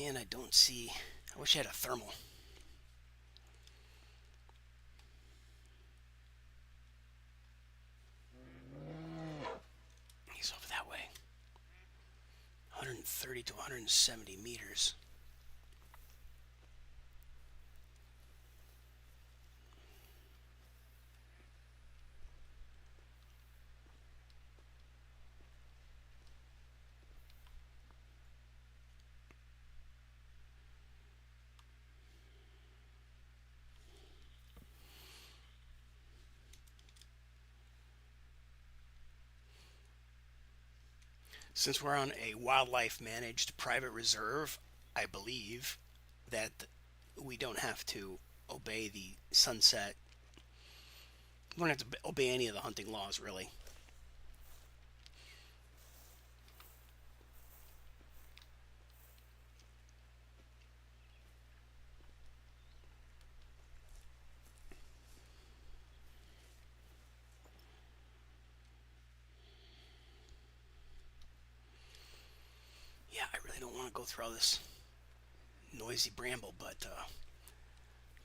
And I don't see... I wish I had a thermal. He's over that way. 130 to 170 meters. Since we're on a wildlife managed private reserve, I believe that we don't have to obey the sunset. We don't have to obey any of the hunting laws, really. Yeah, I really don't want to go through all this noisy bramble, but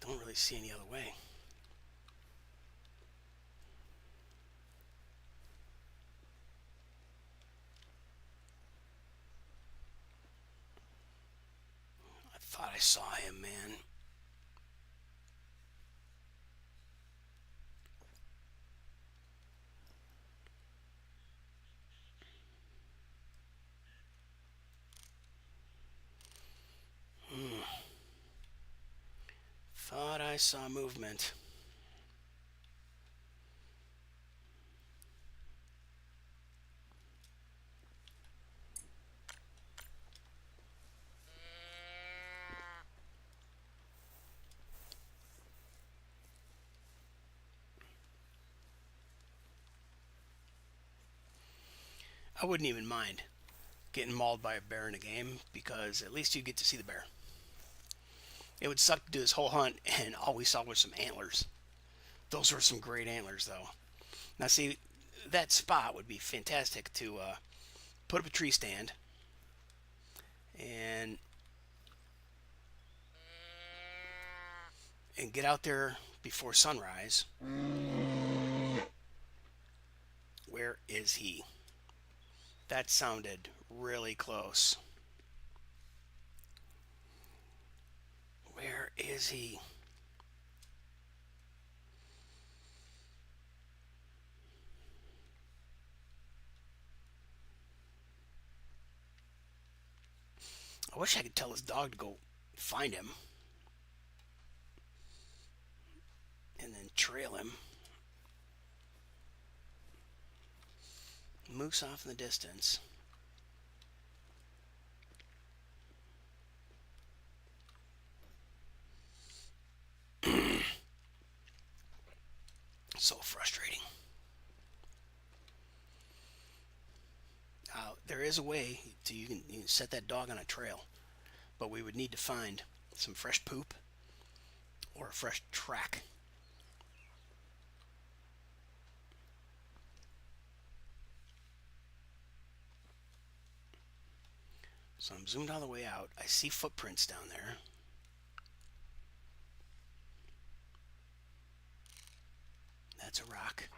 don't really see any other way. I thought I saw him, man. Thought I saw movement. I wouldn't even mind getting mauled by a bear in a game because at least you get to see the bear. It would suck to do this whole hunt and all we saw was some antlers. Those were some great antlers, though. Now, see, that spot would be fantastic to put up a tree stand and get out there before sunrise. Where is he? That sounded really close. Where is he? I wish I could tell his dog to go find him and then trail him. Moose off in the distance. So frustrating. There is a way to you can set that dog on a trail, but we would need to find some fresh poop or a fresh track. So I'm zoomed all the way out. I see footprints down there. That's a rock.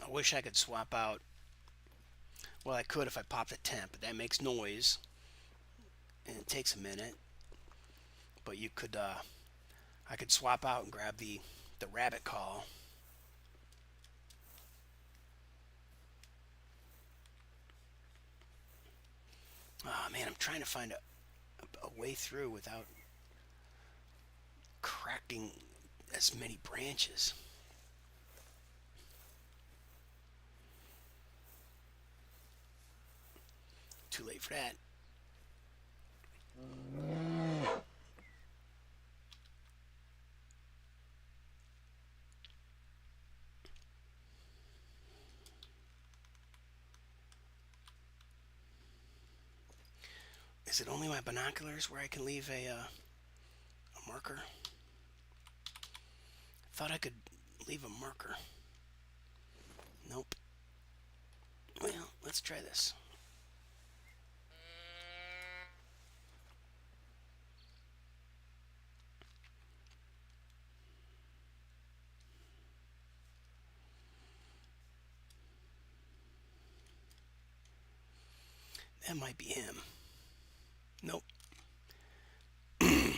I wish I could swap out. Well, I could if I popped a tent, but that makes noise. And it takes a minute. But you could, I could swap out and grab the rabbit call. Oh man, I'm trying to find a way through without cracking as many branches. Too late for that. Is it only my binoculars where I can leave a marker? Thought I could leave a marker. Nope. Well, let's try this. That might be him. Nope. There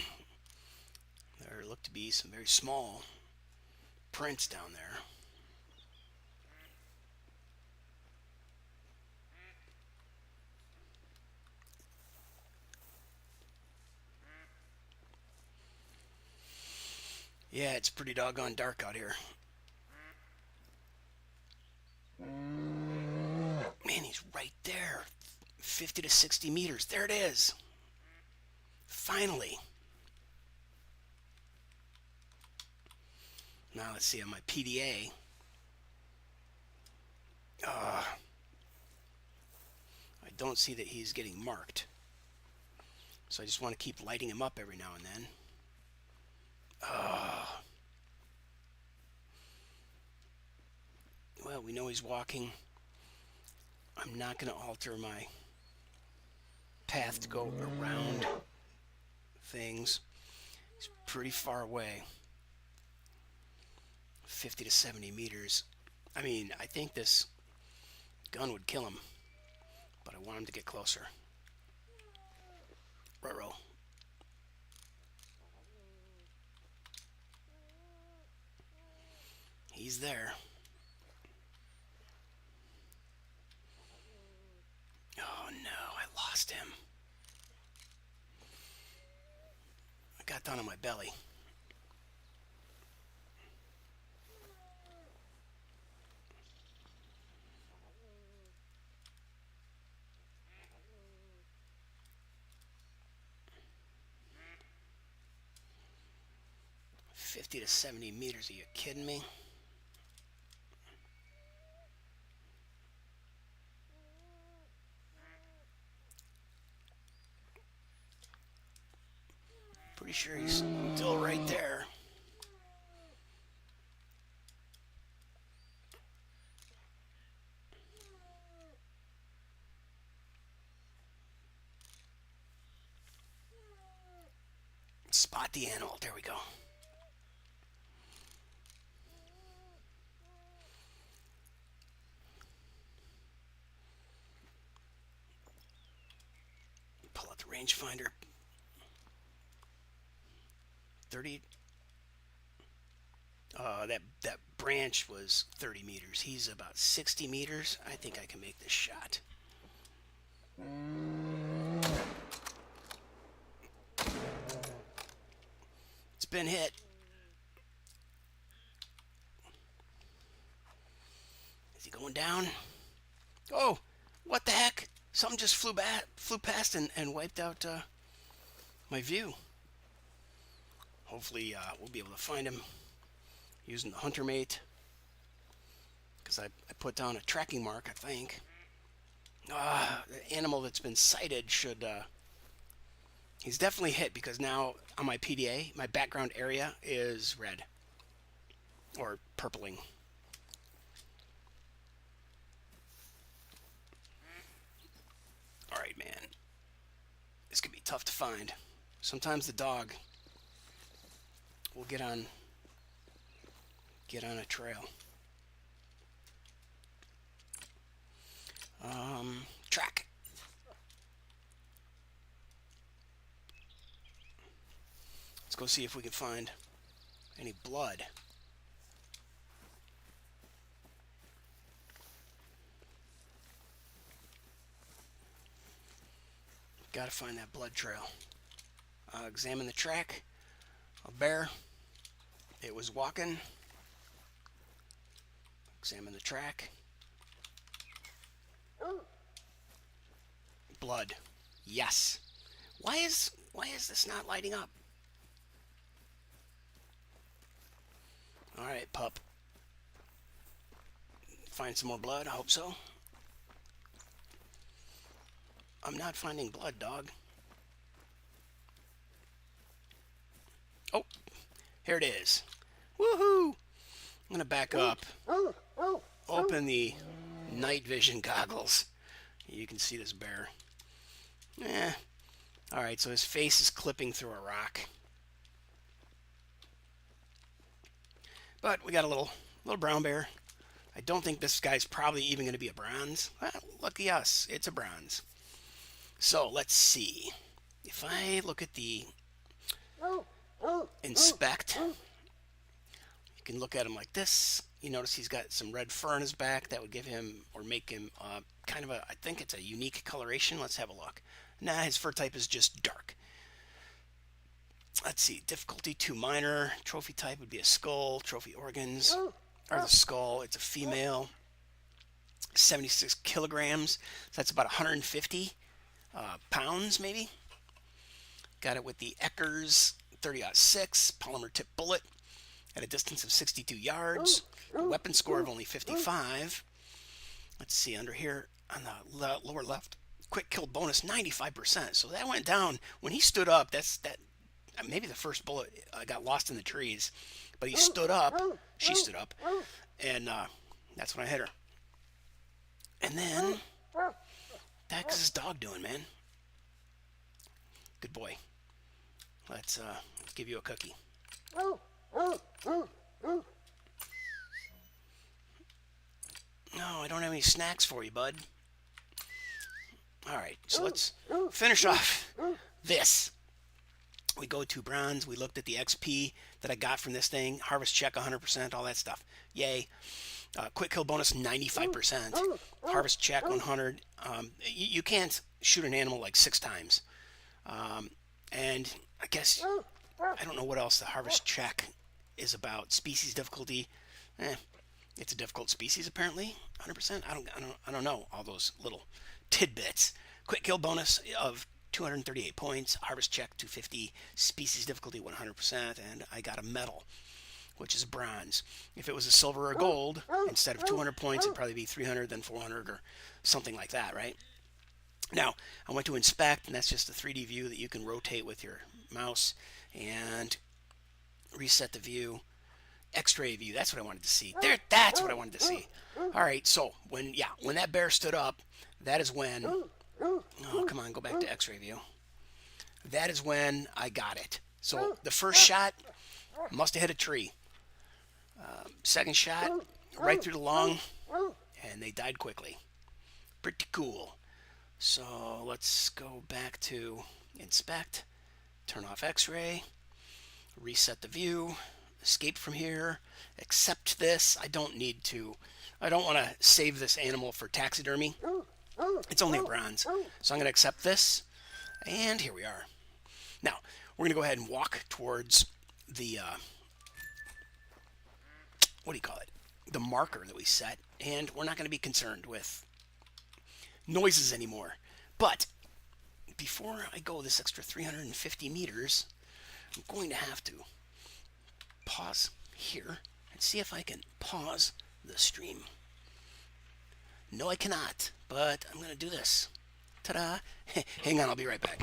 look to be some very small prints down there. Yeah, it's pretty doggone dark out here. Man, he's right there. 50 to 60 meters. There it is. Finally. Now let's see on my PDA. I don't see that he's getting marked. So I just want to keep lighting him up every now and then. Well, we know he's walking. I'm not going to alter my path to go around things. He's pretty far away. 50 to 70 meters. I mean, I think this gun would kill him, but I want him to get closer. Ruh-roh. He's there. Oh no, I lost him. I got down on my belly. $50 to 70 meters, are you kidding me? Pretty sure he's still right there. Spot the animal. There we go. Pull out the rangefinder. 30. That branch was 30 meters. He's about 60 meters. I think I can make this shot. It's been hit. Is he going down? Oh, what the heck? Something just flew past and wiped out my view. Hopefully we'll be able to find him using the hunter mate, because I put down a tracking mark, I think. The animal that's been sighted should... he's definitely hit, because now on my PDA, my background area is red. Or purpling. Alright, man. This could be tough to find. Sometimes the dog will get on a trail. Track. Let's go see if we can find Any blood? Gotta find that blood trail. Examine the track. A bear. It was walking. Examine the track. Blood. Yes. Why is this not lighting up? All right, pup. Find some more blood. I hope so. I'm not finding blood, dog. Oh, here it is. Woohoo! I'm gonna back up. Open the night vision goggles. You can see this bear. Alright, so his face is clipping through a rock. But we got a little brown bear. I don't think this guy's probably even going to be a bronze. Well, lucky us, it's a bronze. So let's see. If I look at the inspect, you can look at him like this. You notice he's got some red fur on his back. That would give him, or make him, kind of a, I think it's a unique coloration. Let's have a look. Nah, his fur type is just dark. Let's see, difficulty 2 minor. Trophy type would be a skull. Trophy organs are the skull. It's a female. 76 kilograms. So that's about 150 pounds, maybe. Got it with the Eckers 30-06 polymer tip bullet at a distance of 62 yards. A weapon score of only 55. Let's see, under here on the lower left, quick kill bonus 95%. So that went down when he stood up. That maybe the first bullet got lost in the trees, but he stood up. She stood up, and that's when I hit her. And then, what the heck is this dog doing, man? Good boy. Let's give you a cookie. No, I don't have any snacks for you, bud. Alright, so let's finish off this. We go to bronze. We looked at the XP that I got from this thing. Harvest check 100%, all that stuff. Yay. Quick kill bonus 95%. Harvest check 100. You can't shoot an animal like 6 times. And I guess, I don't know what else the harvest check is about. Species difficulty. It's a difficult species apparently. 100%. I don't know all those little tidbits. Quick kill bonus of 238 points, harvest check 250, species difficulty 100%, and I got a medal, which is bronze. If it was a silver or gold, instead of 200 points, it'd probably be 300, then 400, or something like that, right? Now, I went to inspect, and that's just a 3D view that you can rotate with your mouse and reset the view. X-ray view, that's what I wanted to see. There, that's what I wanted to see. All right, so when that bear stood up, that is when, oh, come on, go back to X-ray view. That is when I got it. So the first shot must have hit a tree. Second shot, right through the lung, and they died quickly. Pretty cool. So let's go back to inspect, turn off X-ray, reset the view, escape from here, accept this. I don't want to save this animal for taxidermy. It's only a bronze. So I'm going to accept this, and here we are. Now, we're going to go ahead and walk towards the, what do you call it? The marker that we set, and we're not going to be concerned with noises anymore. But before I go this extra 350 meters, I'm going to have to pause here and see if I can pause the stream. No, I cannot, but I'm going to do this. Ta-da! Hang on, I'll be right back.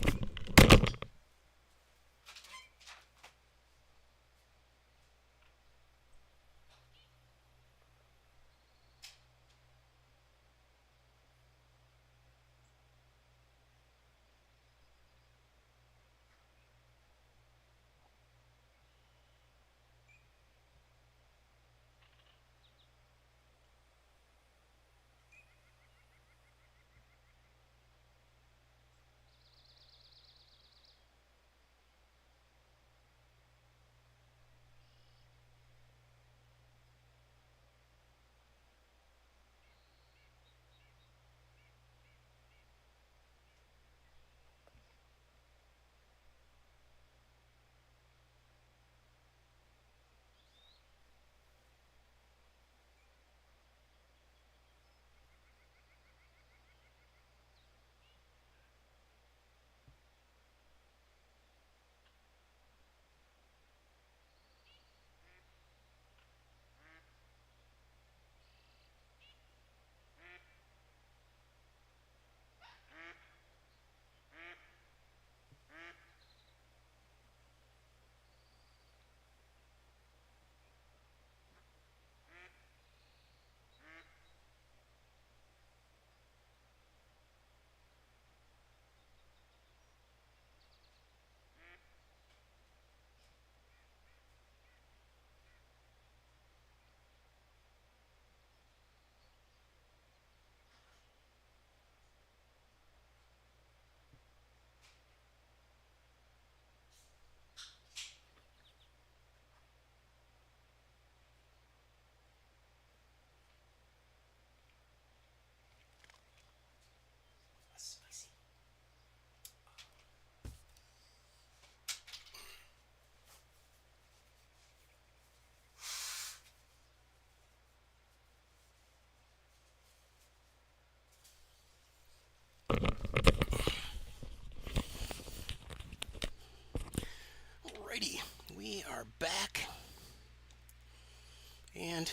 And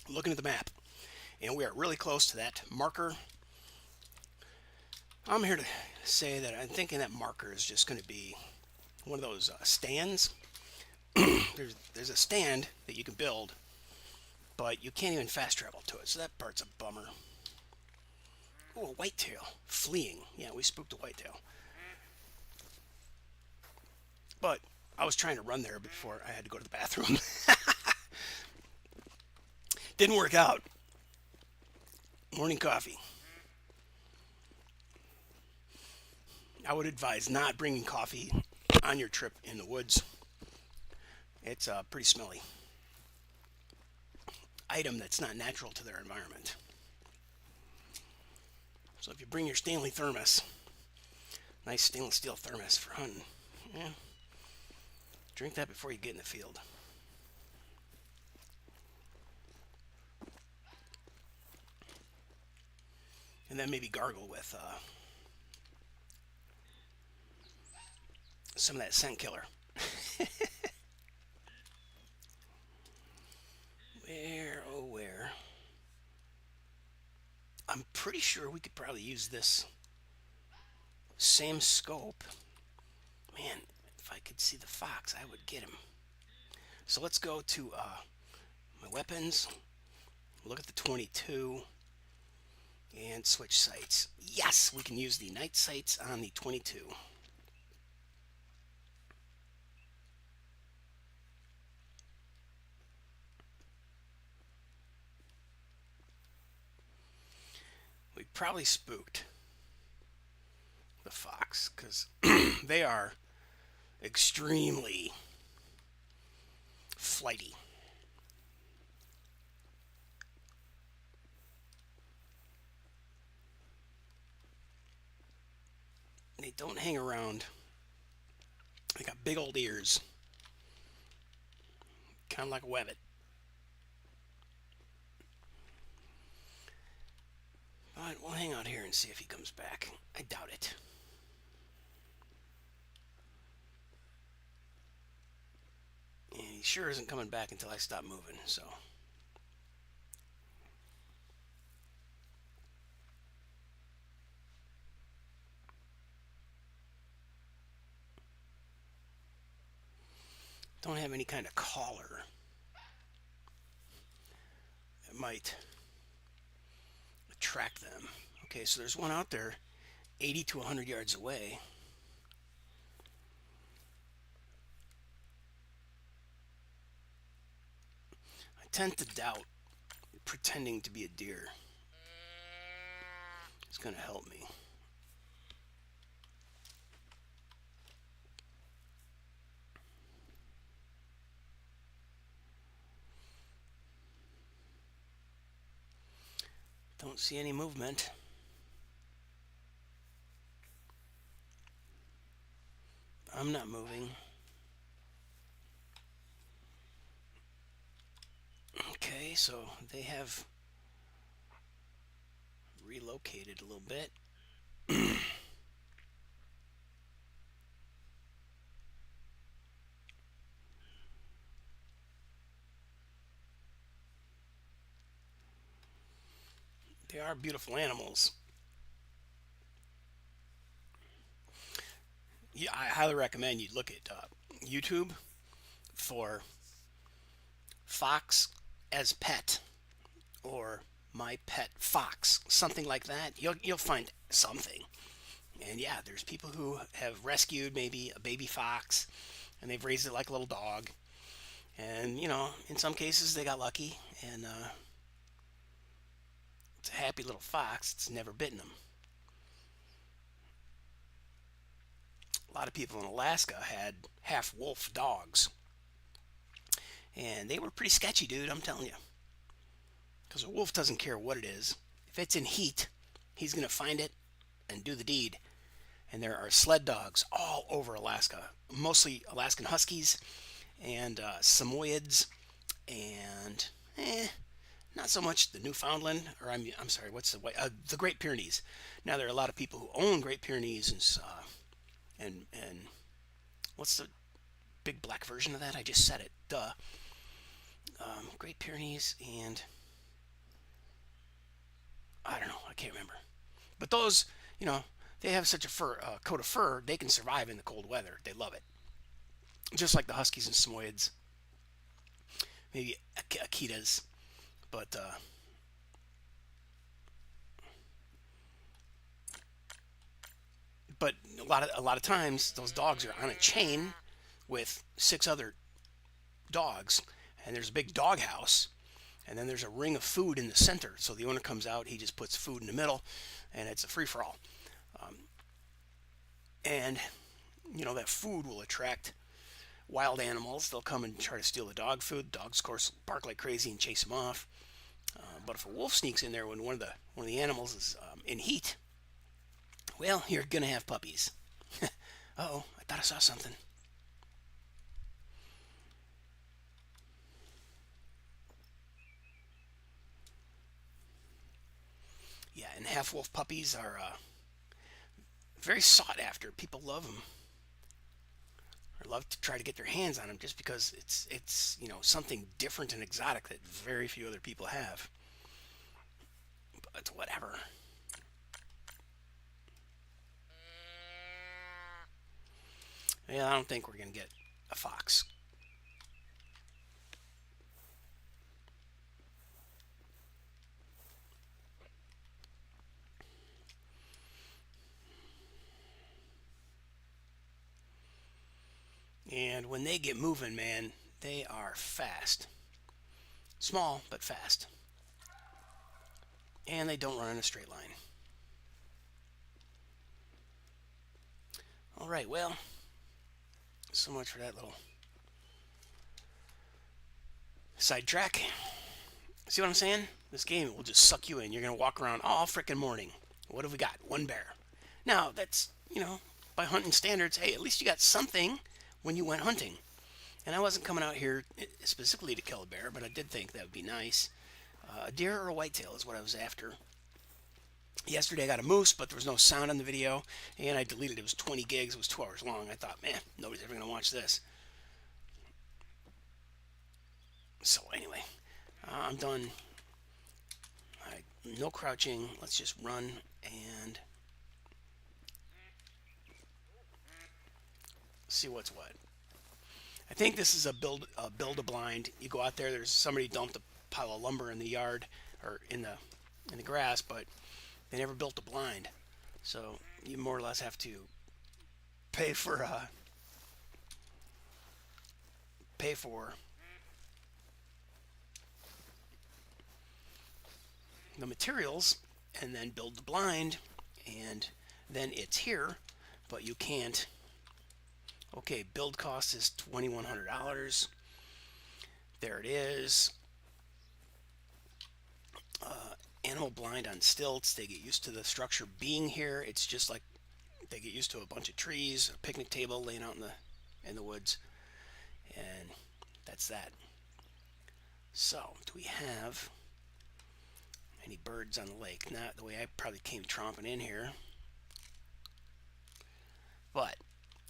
looking at the map, and we are really close to that marker. I'm here to say that I'm thinking that marker is just going to be one of those stands. There's a stand that you can build, but you can't even fast travel to it, so that part's a bummer. Oh, a whitetail fleeing. Yeah, we spooked a whitetail. But I was trying to run there before I had to go to the bathroom. Didn't work out. Morning coffee. I would advise not bringing coffee on your trip in the woods. It's a pretty smelly item that's not natural to their environment. So if you bring your Stanley thermos, nice stainless steel thermos for hunting, yeah, drink that before you get in the field. And then maybe gargle with some of that scent killer. Where? I'm pretty sure we could probably use this same scope. Man, if I could see the fox, I would get him. So let's go to my weapons, look at the 22, and switch sights. Yes, we can use the night sights on the 22. We probably spooked the fox because they are extremely flighty. They don't hang around. They got big old ears, kind of like a webbit. But we'll hang out here and see if he comes back. I doubt it. And he sure isn't coming back until I stop moving, so. Don't have any kind of collar that might attract them. Okay, so there's one out there 80 to 100 yards away. I tend to doubt pretending to be a deer. It's going to help me. Don't see any movement. I'm not moving. Okay, so they have relocated a little bit. They are beautiful animals. Yeah, I highly recommend you look at YouTube for fox as pet or my pet fox, something like that. You'll find something. And yeah, there's people who have rescued maybe a baby fox and they've raised it like a little dog. And you know, in some cases they got lucky and it's a happy little fox. It's never bitten them. A lot of people in Alaska had half wolf dogs. And they were pretty sketchy, dude, I'm telling you. Because a wolf doesn't care what it is. If it's in heat, he's going to find it and do the deed. And there are sled dogs all over Alaska. Mostly Alaskan Huskies and Samoyeds and not so much the Newfoundland, or I'm sorry, what's the Great Pyrenees. Now there are a lot of people who own Great Pyrenees and what's the big black version of that? I just said it. Duh. Great Pyrenees, and I don't know, I can't remember. But those, you know, they have such a coat of fur, they can survive in the cold weather. They love it. Just like the Huskies and Samoyeds, maybe Akitas, but but a lot of times those dogs are on a chain with 6 other dogs, and there's a big dog house, and then there's a ring of food in the center. So the owner comes out, he just puts food in the middle, and it's a free for all. And that food will attract wild animals. They'll come and try to steal the dog food. Dogs, of course, bark like crazy and chase them off. But if a wolf sneaks in there when one of the animals is in heat, well, you're gonna have puppies. Uh-oh, I thought I saw something. Yeah, and half wolf puppies are very sought after. People love them, or love to try to get their hands on them, just because it's something different and exotic that very few other people have. But whatever. Yeah, I don't think we're gonna get a fox. And when they get moving, man, they are fast. Small, but fast. And they don't run in a straight line. All right, well, so much for that little sidetrack. See what I'm saying? This game will just suck you in. You're going to walk around all frickin' morning. What have we got? One bear. Now, that's, by hunting standards, hey, at least you got something when you went hunting. And I wasn't coming out here specifically to kill a bear, but I did think that would be nice. A deer or a whitetail is what I was after. Yesterday I got a moose, but there was no sound on the video, and I deleted it. It was 20 gigs. It was 2 hours long. I thought, man, nobody's ever going to watch this. So anyway, I'm done. No crouching. Let's just run and see what's what. I think this is a build a blind. You go out there. There's somebody dumped a pile of lumber in the yard or in the grass, but they never built a blind. So you more or less have to pay for the materials and then build the blind, and then it's here, but you can't. Okay, build cost is $2,100. There it is. Animal blind on stilts. They get used to the structure being here. It's just like they get used to a bunch of trees, a picnic table laying out in the woods, and that's that. So, do we have any birds on the lake? Not the way I probably came tromping in here. But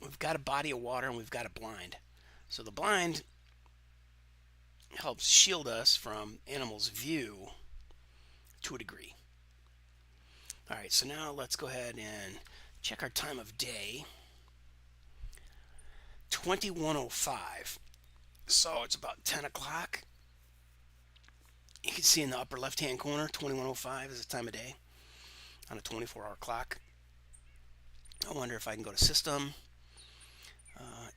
we've got a body of water and we've got a blind. So the blind helps shield us from animals' view to a degree. All right, so now let's go ahead and check our time of day. 21:05. So it's about 10 o'clock. You can see in the upper left-hand corner, 21:05 is the time of day on a 24-hour clock. I wonder if I can go to System,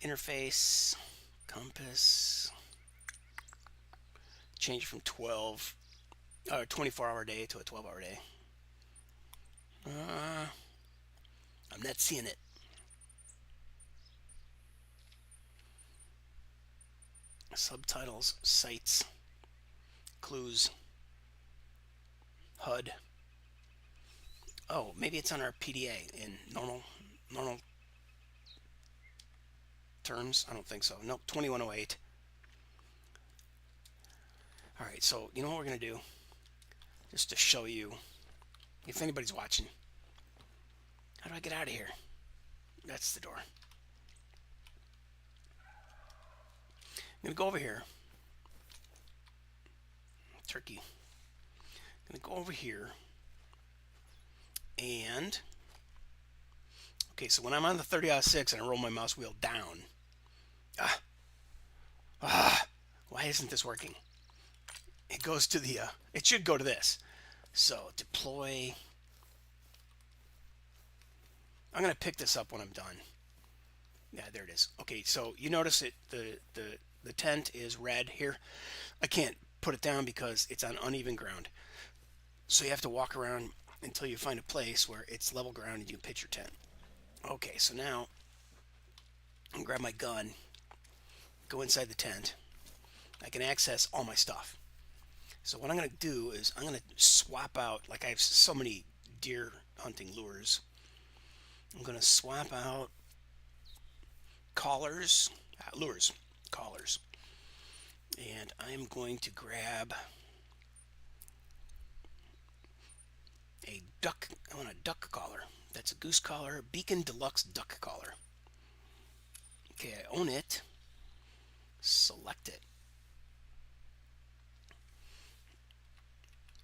Interface, Compass, change from 24-hour day to a 12-hour day. I'm not seeing it. Subtitles, sites, clues, HUD. Oh, maybe it's on our PDA in normal terms. I don't think so. Nope, 2108. All right, so you know what we're going to do? Just to show you, if anybody's watching. How do I get out of here? That's the door. I'm going to go over here. turkey. I'm gonna go over here and okay, so when I'm on the 30-06 and I roll my mouse wheel down, why isn't this working? It goes to the it should go to this. So deploy. I'm gonna pick this up when I'm done. Yeah, there it is. Okay, so you notice it the tent is red here. I can't put it down because it's on uneven ground. So you have to walk around until you find a place where it's level ground and you can pitch your tent. Okay, so now I'm gonna grab my gun, go inside the tent. I can access all my stuff. So what I'm gonna do is I'm gonna swap out, like I have so many deer hunting lures. I'm gonna swap out collars, collars, and I'm going to grab a duck. I want a duck collar. That's a goose collar, Beacon Deluxe duck collar. Okay, I own it. Select it.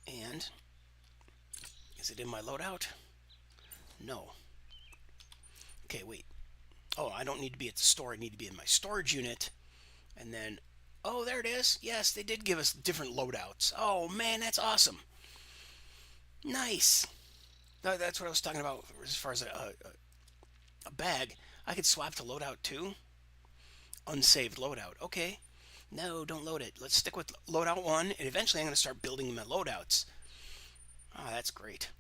And is it in my loadout? No. Okay, wait. Oh, I don't need to be at the store. I need to be in my storage unit. And then, oh, there it is. Yes, they did give us different loadouts. Oh, man, that's awesome. Nice. That's what I was talking about as far as a bag. I could swap to loadout too. Unsaved loadout. Okay. No, don't load it. Let's stick with loadout 1, and eventually I'm going to start building my loadouts. Ah, that's great.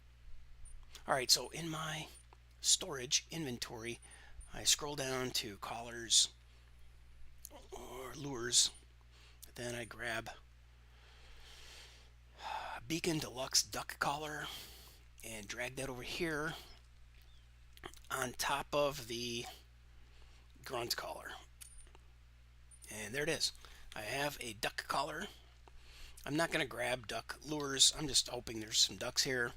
All right, so in my storage inventory, I scroll down to collars or lures. Then I grab Beacon Deluxe duck collar and drag that over here on top of the grunt collar. And there it is. I have a duck collar. I'm not going to grab duck lures. I'm just hoping there's some ducks here.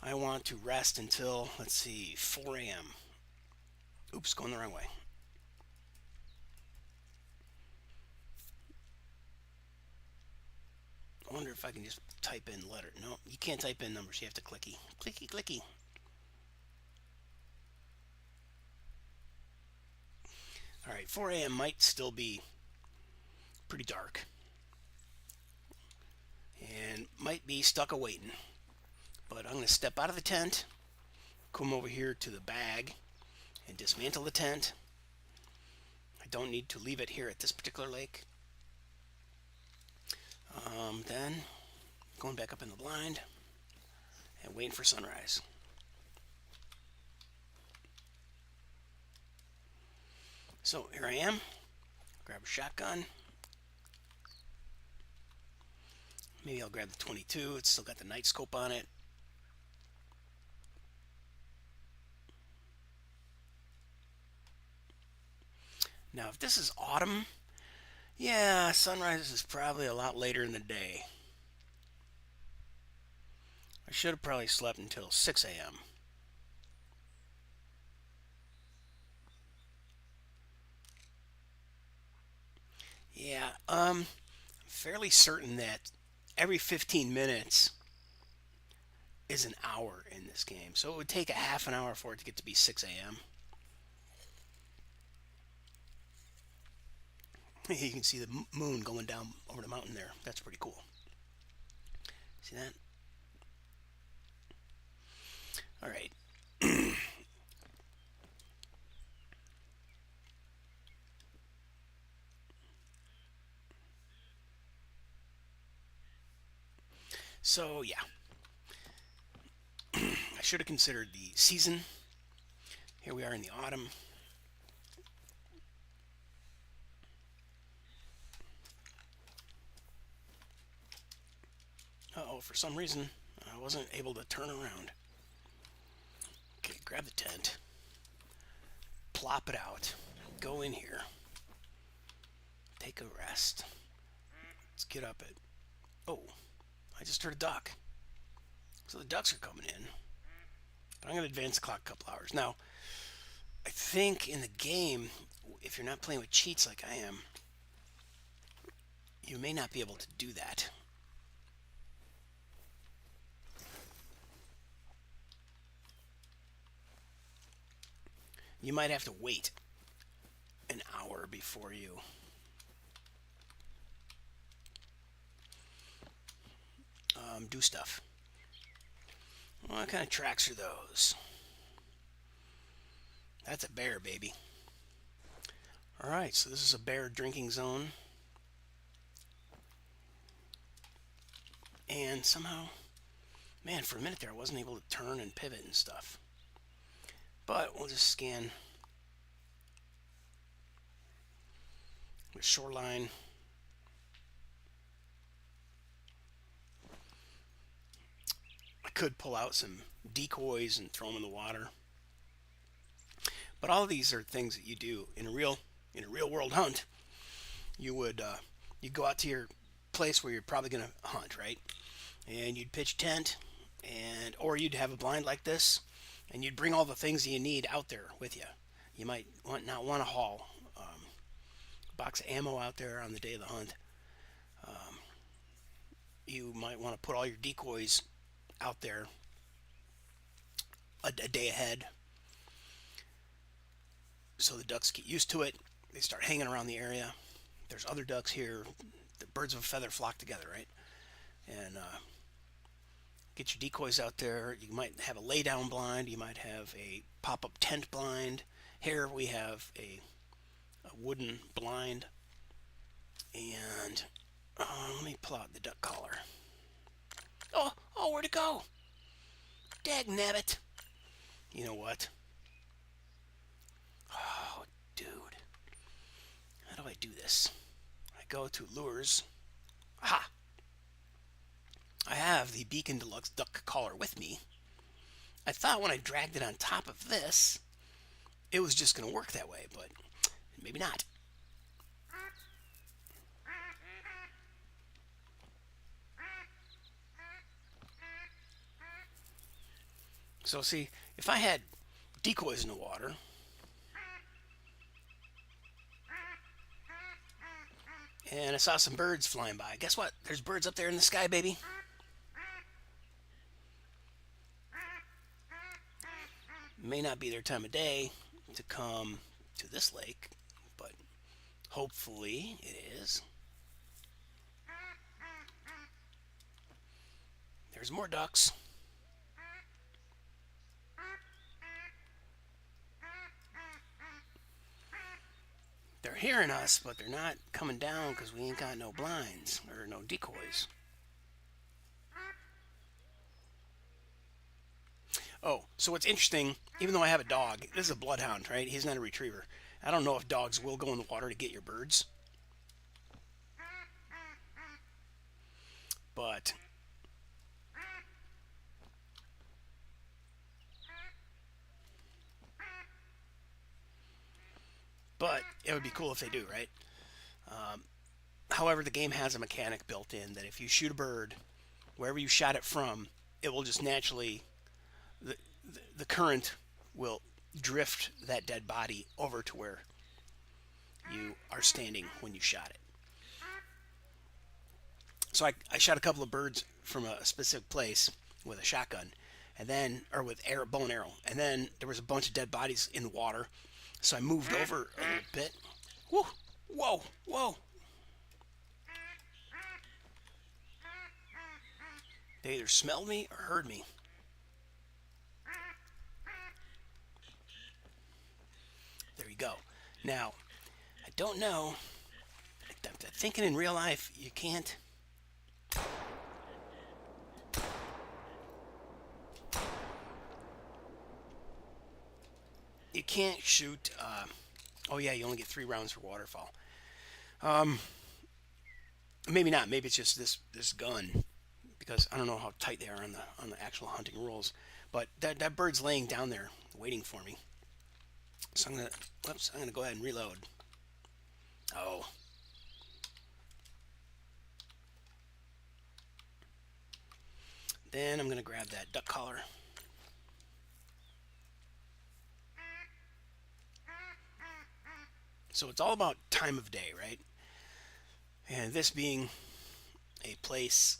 I want to rest until, let's see, 4 a.m. Oops, going the wrong way. I wonder if I can just type in letter. No, you can't type in numbers. You have to clicky. Clicky, clicky. All right, 4 a.m. might still be pretty dark. And might be stuck a-waiting. But I'm going to step out of the tent, come over here to the bag, and dismantle the tent. I don't need to leave it here at this particular lake. Then going back up in the blind and waiting for sunrise. So here I am. Grab a shotgun. Maybe I'll grab the 22. It's still got the night scope on it. Now, if this is autumn, yeah, sunrise is probably a lot later in the day. I should have probably slept until 6 a.m. Yeah, I'm fairly certain that every 15 minutes is an hour in this game. So it would take a half an hour for it to get to be 6 a.m. You can see the moon going down over the mountain there. That's pretty cool. See that? All right. So, yeah. I should have considered the season. Here we are in the autumn. Uh-oh, for some reason, I wasn't able to turn around. Okay, grab the tent. Plop it out. Go in here. Take a rest. Let's get up at... Oh, I just heard a duck. So the ducks are coming in. But I'm going to advance the clock a couple hours. Now, I think in the game, if you're not playing with cheats like I am, you may not be able to do that. you might have to wait an hour before you do stuff. What kind of tracks are those? That's a bear, baby. Alright, so this is a bear drinking zone. And somehow, man, for a minute there I wasn't able to turn and pivot and stuff. But we'll just scan the shoreline. I could pull out some decoys and throw them in the water. But all of these are things that you do in a real world hunt. You would you'd go out to your place where you're probably going to hunt, right? And you'd pitch tent, and or you'd have a blind like this, and you'd bring all the things that you need out there with you. You might not want to haul a box of ammo out there on the day of the hunt. You might want to put all your decoys out there a day ahead, so the ducks get used to it. They start hanging around the area. There's other ducks here. The birds of a feather flock together, right? And get your decoys out there. You might have a lay down blind. You might have a pop-up tent blind. Here we have a wooden blind. And let me pull out the duck collar. Oh, where'd it go? Dag nabbit. You know what? Oh, dude. How do I do this? I go to lures. Aha! I have the Beacon Deluxe duck collar with me. I thought when I dragged it on top of this, it was just going to work that way, but maybe not. So see, if I had decoys in the water, and I saw some birds flying by, guess what? There's birds up there in the sky, baby. May not be their time of day to come to this lake, but hopefully it is. There's more ducks. They're hearing us, but they're not coming down because we ain't got no blinds or no decoys. Oh, so what's interesting, even though I have a dog, this is a bloodhound, right? He's not a retriever. I don't know if dogs will go in the water to get your birds. But it would be cool if they do, right? However, the game has a mechanic built in that if you shoot a bird, wherever you shot it from, it will just naturally, the current will drift that dead body over to where you are standing when you shot it. So I shot a couple of birds from a specific place with a shotgun, and then, or with bow and arrow, and then there was a bunch of dead bodies in the water, so I moved over a little bit. Whoa, whoa, whoa! They either smelled me or heard me. There you go. Now, I don't know. I'm thinking in real life, you can't. You can't shoot. Oh yeah, you only get 3 rounds for waterfall. Maybe not. Maybe it's just this gun, because I don't know how tight they are on the actual hunting rules. But that bird's laying down there waiting for me. So I'm gonna go ahead and reload. Oh. Then I'm gonna grab that duck collar. So it's all about time of day, right? And this being a place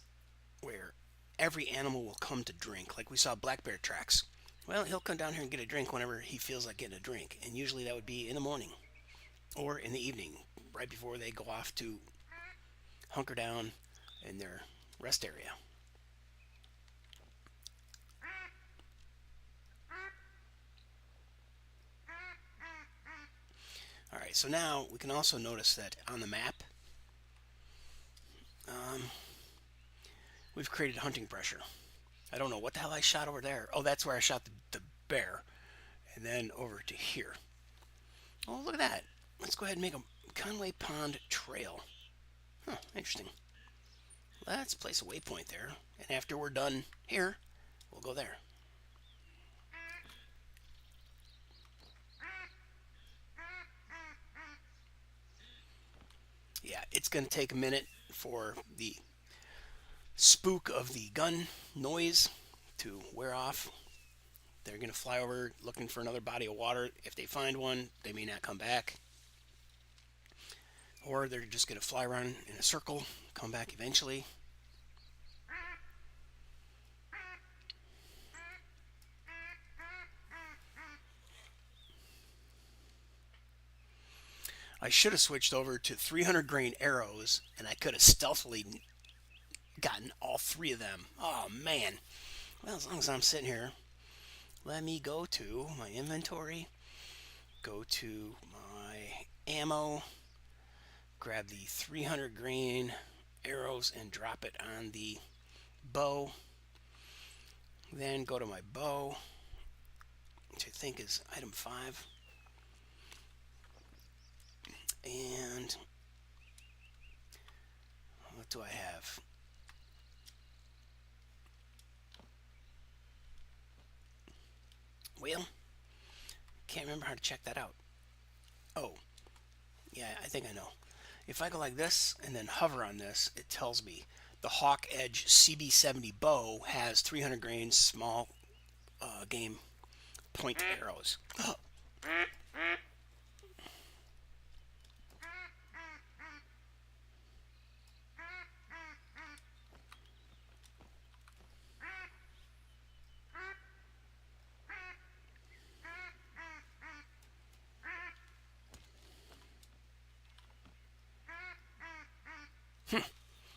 where every animal will come to drink. Like we saw black bear tracks. Well, he'll come down here and get a drink whenever he feels like getting a drink, and usually that would be in the morning or in the evening, right before they go off to hunker down in their rest area. All right, so now we can also notice that on the map, um, we've created hunting pressure. I don't know what the hell I shot over there. Oh, that's where I shot the bear. And then over to here. Oh, look at that. Let's go ahead and make a Conway Pond Trail. Huh, interesting. Let's place a waypoint there. And after we're done here, we'll go there. Yeah, it's going to take a minute for the spook of the gun noise to wear off. They're going to fly over looking for another body of water. If they find one, they may not come back. Or they're just going to fly around in a circle, come back eventually. I should have switched over to 300 grain arrows, and I could have stealthily gotten all three of them. Oh, man. Well, as long as I'm sitting here, let me go to my inventory, go to my ammo, grab the 300 grain arrows and drop it on the bow. Then go to my bow, which I think is item 5. And what do I have? Well, can't remember how to check that out. Oh, yeah, I think I know. If I go like this and then hover on this, it tells me the Hawk Edge CB70 bow has 300 grain small game point arrows. Oh.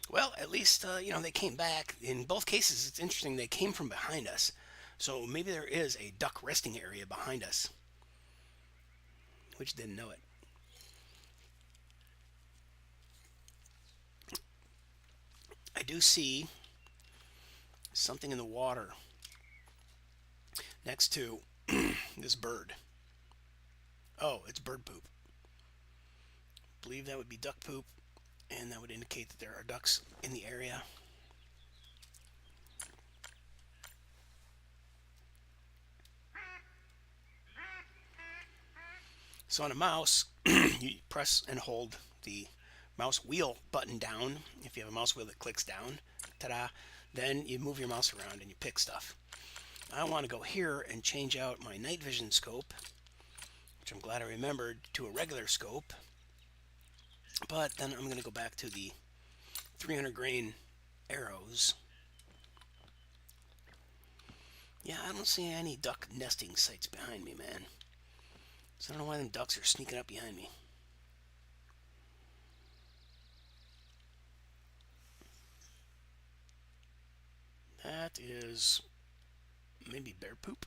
Well, at least, they came back. In both cases, it's interesting. They came from behind us. So maybe there is a duck resting area behind us. Which didn't know it. I do see something in the water next to this bird. Oh, it's bird poop. I believe that would be duck poop, and that would indicate that there are ducks in the area. So on a mouse, you press and hold the mouse wheel button down. If you have a mouse wheel that clicks down, ta-da, then you move your mouse around and you pick stuff. I want to go here and change out my night vision scope, which I'm glad I remembered, to a regular scope. But then I'm going to go back to the 300 grain arrows. Yeah, I don't see any duck nesting sites behind me, man. So I don't know why them ducks are sneaking up behind me. That is maybe bear poop.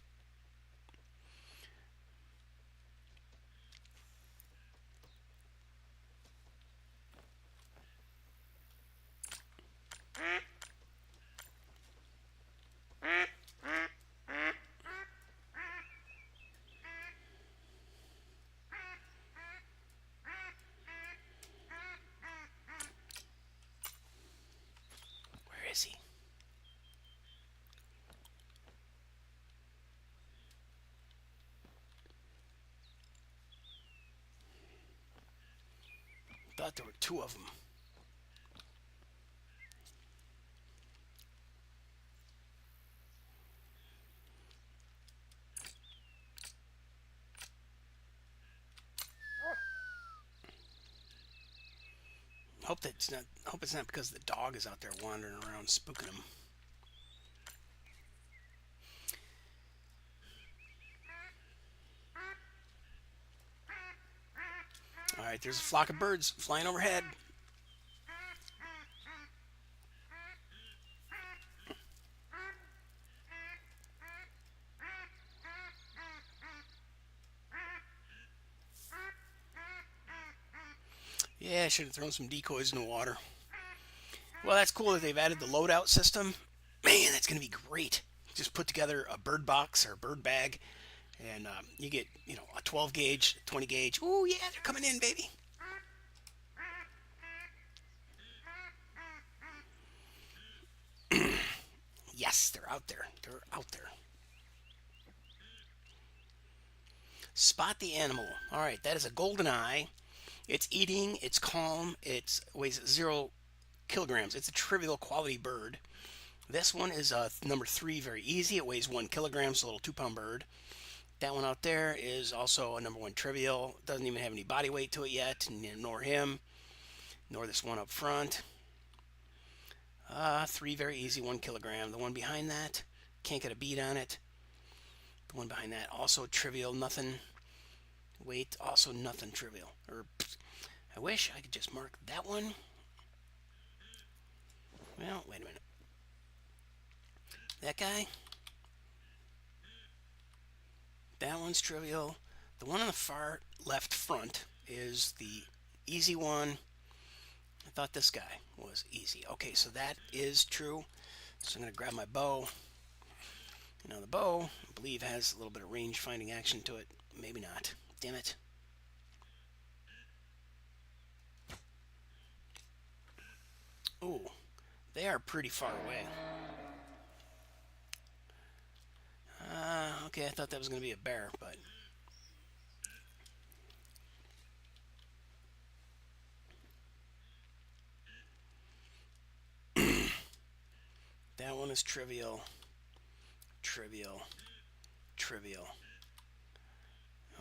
Where is he? Thought there were 2 of them. Hope it's not because the dog is out there wandering around spooking him. Alright, there's a flock of birds flying overhead. Yeah, I should have thrown some decoys in the water. Well, that's cool that they've added the loadout system. Man, that's going to be great. Just put together a bird box or a bird bag, and you get, a 12 gauge, 20 gauge. Ooh, yeah, they're coming in, baby. Yes, they're out there. They're out there. Spot the animal. All right, that is a golden eye. It's eating. It's calm. It weighs 0 kilograms. It's a trivial quality bird. This one is number 3, very easy. It weighs 1 kilogram, so a little 2-pound bird. That one out there is also a number 1 trivial. Doesn't even have any body weight to it yet, nor him, nor this one up front. 3, very easy, 1 kilogram. The one behind that, can't get a beat on it. The one behind that, also trivial, nothing. Weight, also nothing trivial. I wish I could just mark that one. Well, wait a minute. That guy, that one's trivial. The one on the far left front is the easy one. I thought this guy was easy. Okay, so that is true. So I'm going to grab my bow. Now the bow, I believe, has a little bit of range finding action to it. Maybe not. Damn it. Ooh, they are pretty far away. Okay, I thought that was going to be a bear, but... that one is trivial, trivial, trivial.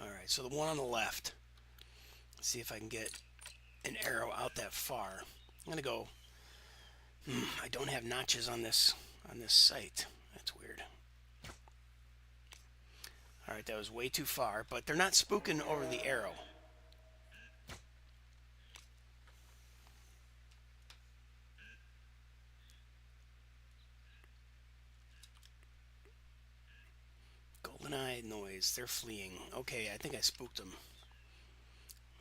Alright, so the one on the left. Let's see if I can get an arrow out that far. I'm going to go... I don't have notches on this sight. That's weird. Alright, that was way too far, but they're not spooking over the arrow. Goldeneye noise, they're fleeing. Okay, I think I spooked them.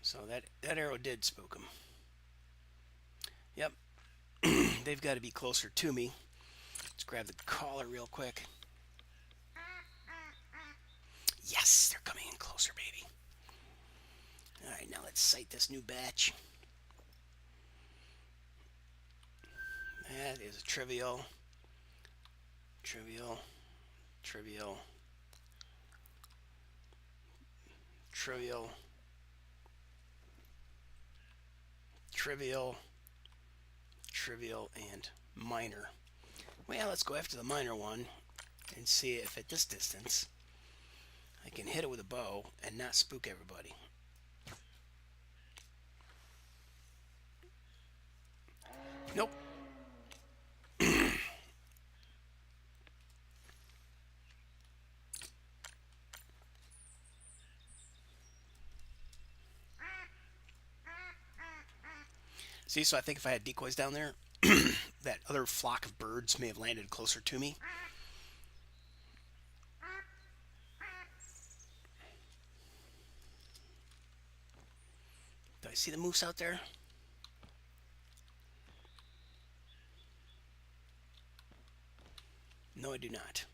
So that arrow did spook them. Yep. They've got to be closer to me. Let's grab the collar real quick. Yes, they're coming in closer, baby. Alright, now let's sight this new batch. That is a trivial, trivial, trivial, trivial, trivial, trivial, and minor. Well, let's go after the minor one and see if at this distance I can hit it with a bow and not spook everybody. Nope. See, so I think if I had decoys down there, that other flock of birds may have landed closer to me. Do I see the moose out there? No, I do not.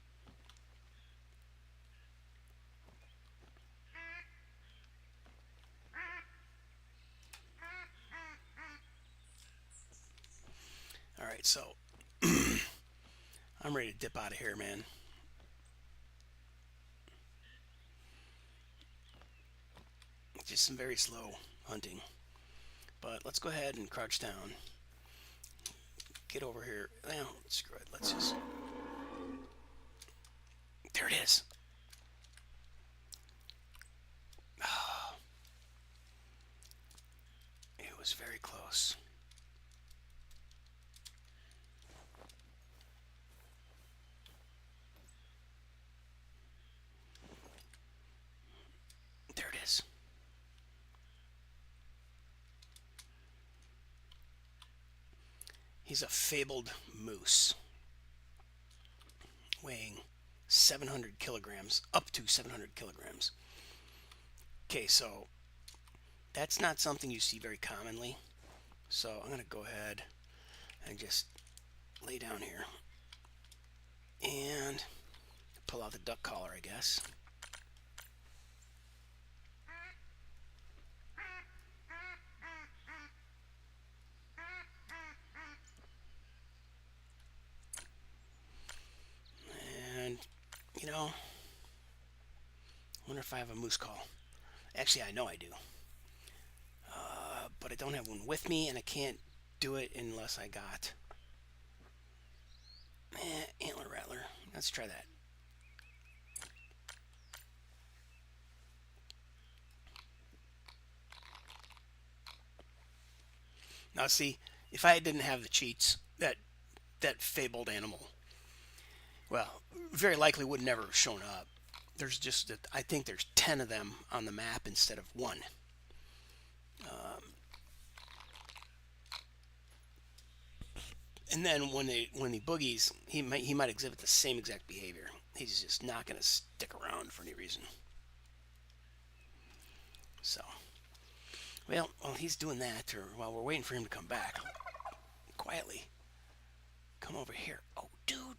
Alright, so I'm ready to dip out of here, man. Just some very slow hunting. But let's go ahead and crouch down. Get over here. Well, screw it. Let's just... There it is. Oh. It was very close. There it is. He's a fabled moose weighing 700 kilograms, up to 700 kilograms. Okay, so that's not something you see very commonly. So I'm going to go ahead and just lay down here and pull out the duck collar, I guess. And, you know, wonder if I have a moose call. Actually, I know I do. But I don't have one with me, and I can't do it unless I got antler rattler. Let's try that. Now see, if I didn't have the cheats, that fabled animal, well, very likely would never have shown up. There's just, I think there's 10 of them on the map instead of one. And then when he boogies, he might exhibit the same exact behavior. He's just not going to stick around for any reason. So, well, while he's doing that, or while we're waiting for him to come back, quietly, come over here. Oh, dude,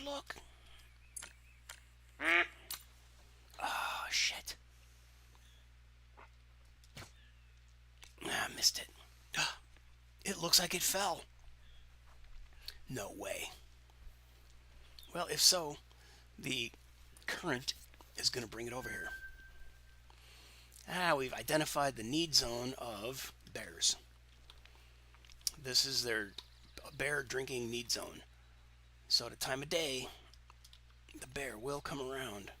look. Oh, shit. I missed it. It looks like it fell. No way. Well, if so, the current is going to bring it over here. We've identified the need zone of bears. This is their bear drinking need zone. So at a time of day, the bear will come around.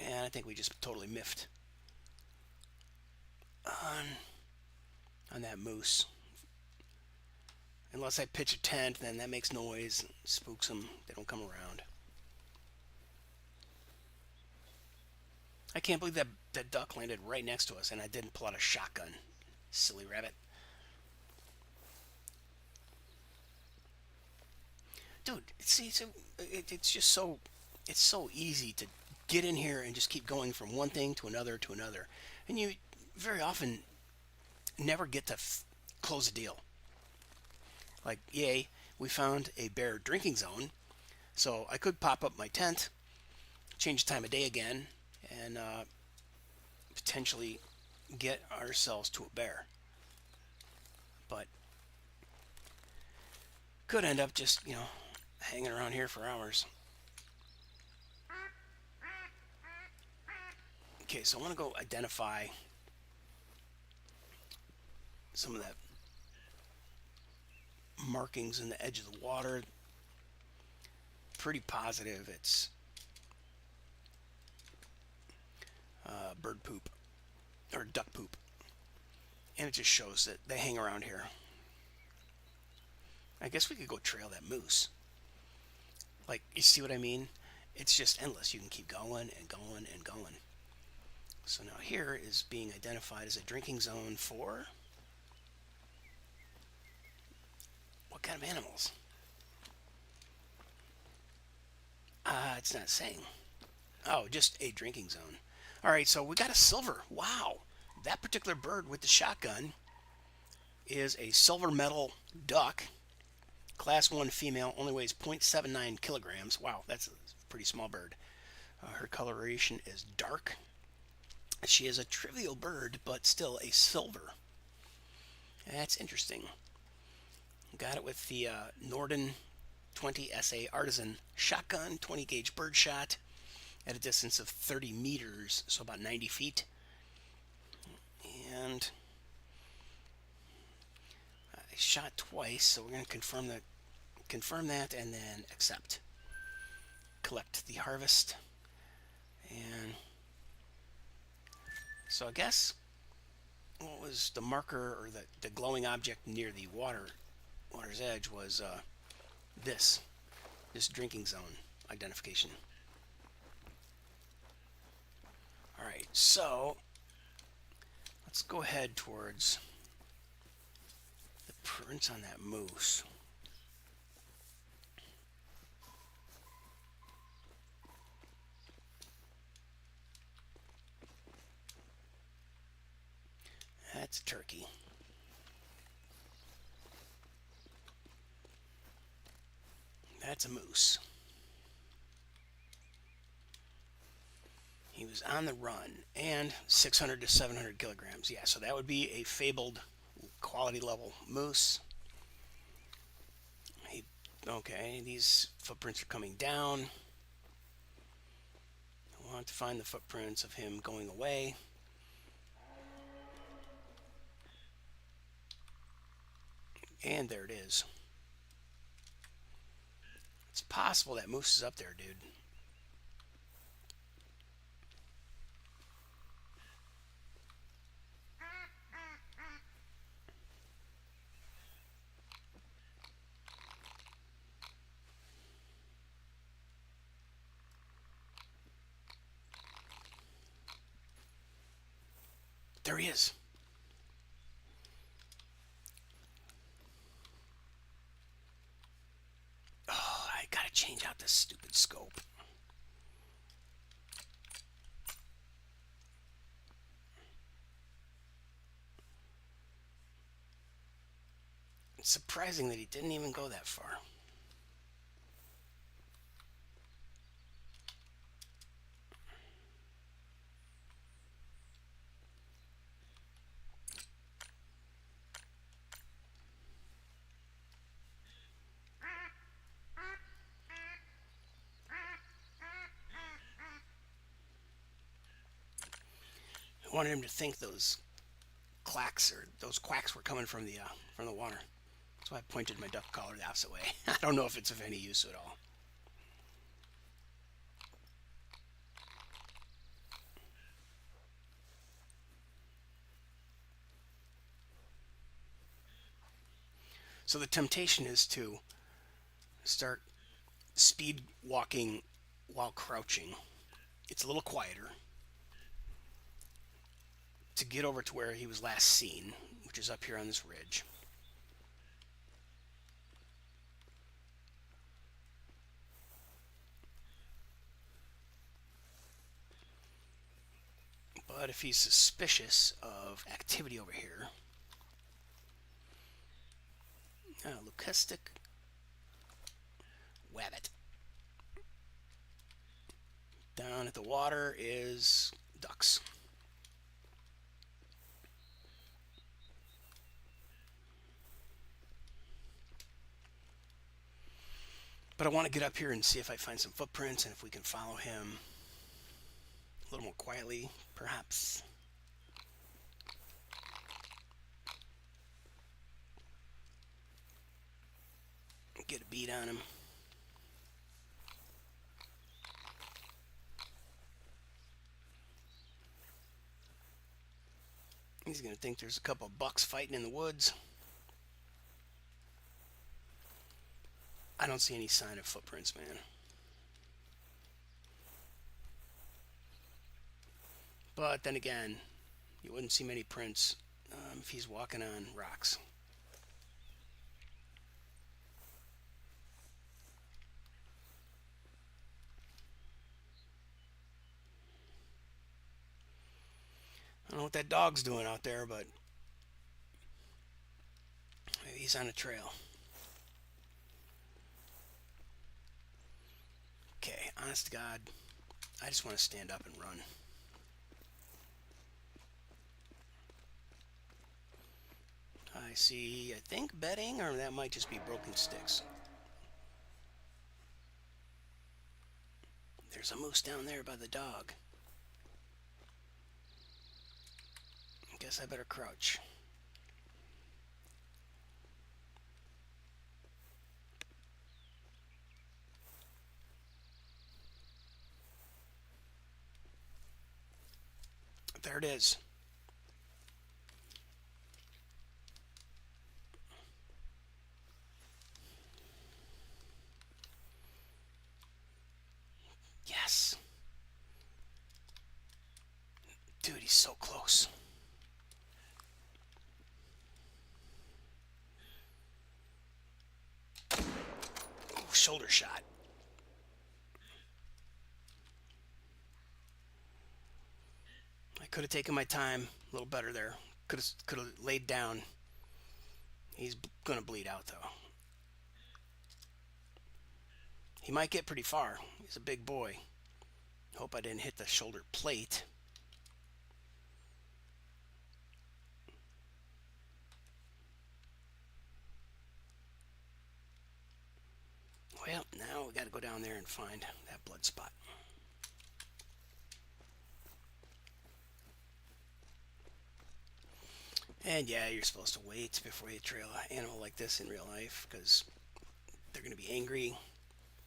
And I think we just totally miffed on that moose. Unless I pitch a tent, then that makes noise, spooks them, they don't come around. I can't believe that duck landed right next to us and I didn't pull out a shotgun. Silly rabbit. Dude, see, it's just so, it's so easy to get in here and just keep going from one thing to another. And you very often never get to close a deal. Like, yay, we found a bear drinking zone, so I could pop up my tent, change the time of day again, and potentially get ourselves to a bear. But could end up just, hanging around here for hours. Okay, so I want to go identify some of that markings in the edge of the water. Pretty positive it's bird poop or duck poop, and it just shows that they hang around here. I guess we could go trail that moose. Like, you see what I mean? It's just endless. You can keep going and going and going. So now here is being identified as a drinking zone for what kind of animals? It's not saying. Oh, just a drinking zone. All right, so we got a silver. Wow. That particular bird with the shotgun is a silver medal duck. Class 1 female, only weighs 0.79 kilograms. Wow, that's a pretty small bird. Her coloration is dark. She is a trivial bird, but still a silver. That's interesting. Got it with the Norden 20 SA Artisan shotgun, 20 gauge bird shot at a distance of 30 meters, so about 90 feet. And I shot twice, so we're going to confirm that and then accept. Collect the harvest. And so I guess what was the marker or the glowing object near the water's edge was this drinking zone identification. Alright, so let's go ahead towards the prints on that moose. That's a turkey. That's a moose. He was on the run, and 600 to 700 kilograms. Yeah, so that would be a fabled quality level moose. Okay, these footprints are coming down. I want to find the footprints of him going away. And there it is. It's possible that moose is up there, dude. There he is. Oh, I gotta change out this stupid scope. It's surprising that he didn't even go that far. I wanted him to think those clacks or those quacks were coming from the water. That's why I pointed my duck collar the opposite way. I don't know if it's of any use at all. So the temptation is to start speed walking while crouching. It's a little quieter. To get over to where he was last seen, which is up here on this ridge. But if he's suspicious of activity over here, leucistic wabbit. Down at the water is ducks. But I want to get up here and see if I find some footprints and if we can follow him a little more quietly, perhaps. Get a beat on him. He's going to think there's a couple of bucks fighting in the woods. I don't see any sign of footprints, man. But then again, you wouldn't see many prints if he's walking on rocks. I don't know what that dog's doing out there, but maybe he's on a trail. Okay, honest to God, I just want to stand up and run. I see, I think bedding, or that might just be broken sticks. There's a moose down there by the dog. I guess I better crouch. There it is. Yes. Dude, he's so close. shoulder shot. I could have taken my time a little better there. Could have laid down. He's going to bleed out, though. He might get pretty far. He's a big boy. Hope I didn't hit the shoulder plate. Well, now we got to go down there and find that blood spot. And yeah, you're supposed to wait before you trail an animal like this in real life, because they're going to be angry.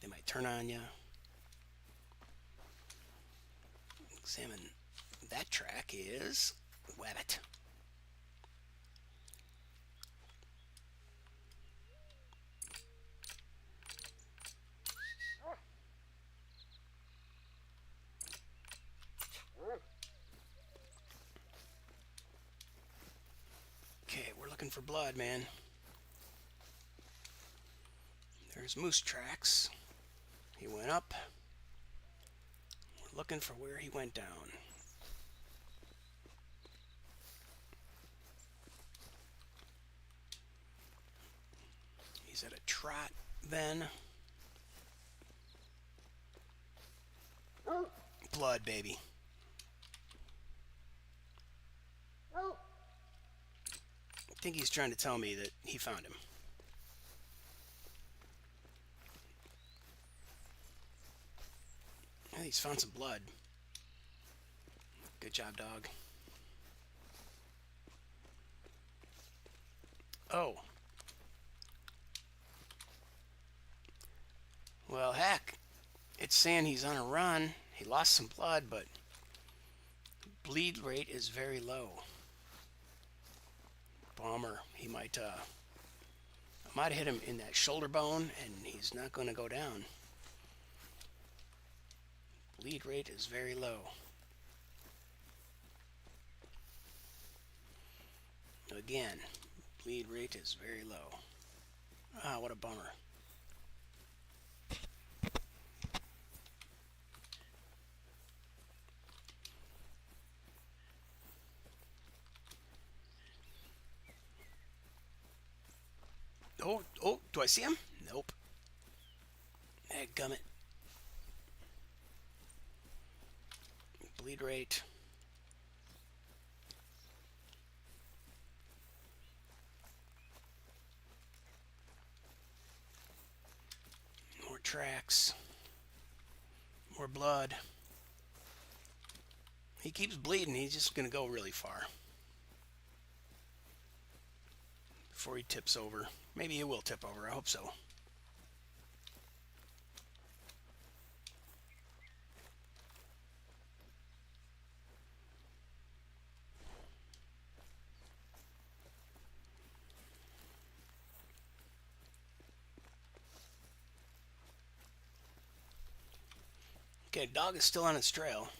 They might turn on you. Examine that track is Wabbit. Okay, we're looking for blood, man. There's moose tracks. He went up. We're looking for where he went down. He's at a trot then. Blood, baby. I think he's trying to tell me that he found him. Yeah, he's found some blood. Good job, dog. Oh. Well, heck. It's saying he's on a run. He lost some blood, but bleed rate is very low. Bummer. He might, I might have hit him in that shoulder bone, and he's not going to go down. Bleed rate is very low. Again, bleed rate is very low. Ah, what a bummer. Oh, do I see him? Nope. Gummit. Bleed rate. More tracks. More blood. He keeps bleeding. He's just going to go really far before he tips over. Maybe he will tip over. I hope so. Okay, dog is still on its trail.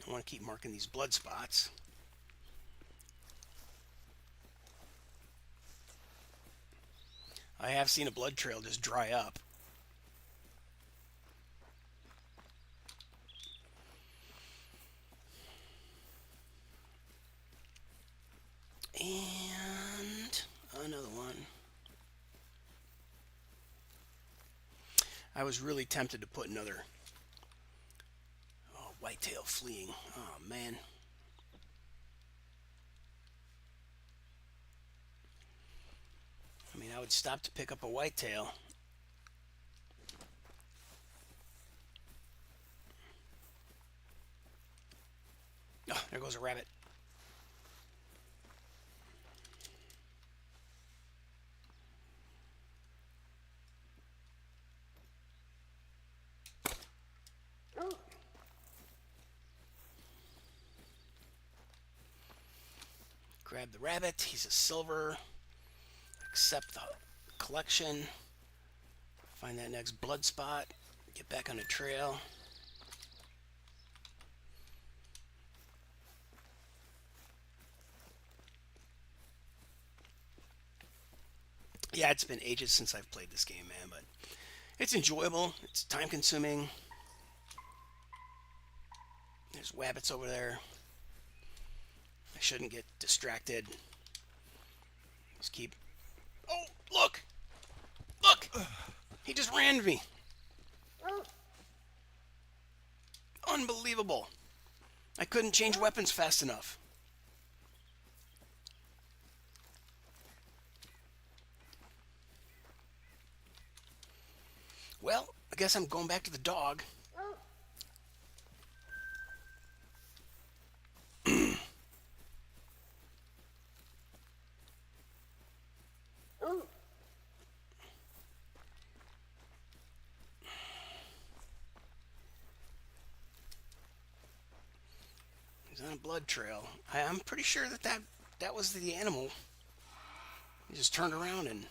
I want to keep marking these blood spots. I have seen a blood trail just dry up. And another one. I was really tempted to put another whitetail fleeing. Oh, man. I mean, I would stop to pick up a whitetail. Oh, there goes a rabbit. Grab the rabbit. He's a silver. Accept the collection. Find that next blood spot. Get back on the trail. Yeah, it's been ages since I've played this game, man, but it's enjoyable. It's time consuming. There's wabbits over there. I shouldn't get distracted. Just keep. Oh, look! Look! He just ran me. Unbelievable. I couldn't change weapons fast enough. Well, I guess I'm going back to the dog. He's on a blood trail. I'm pretty sure that was the animal. He just turned around and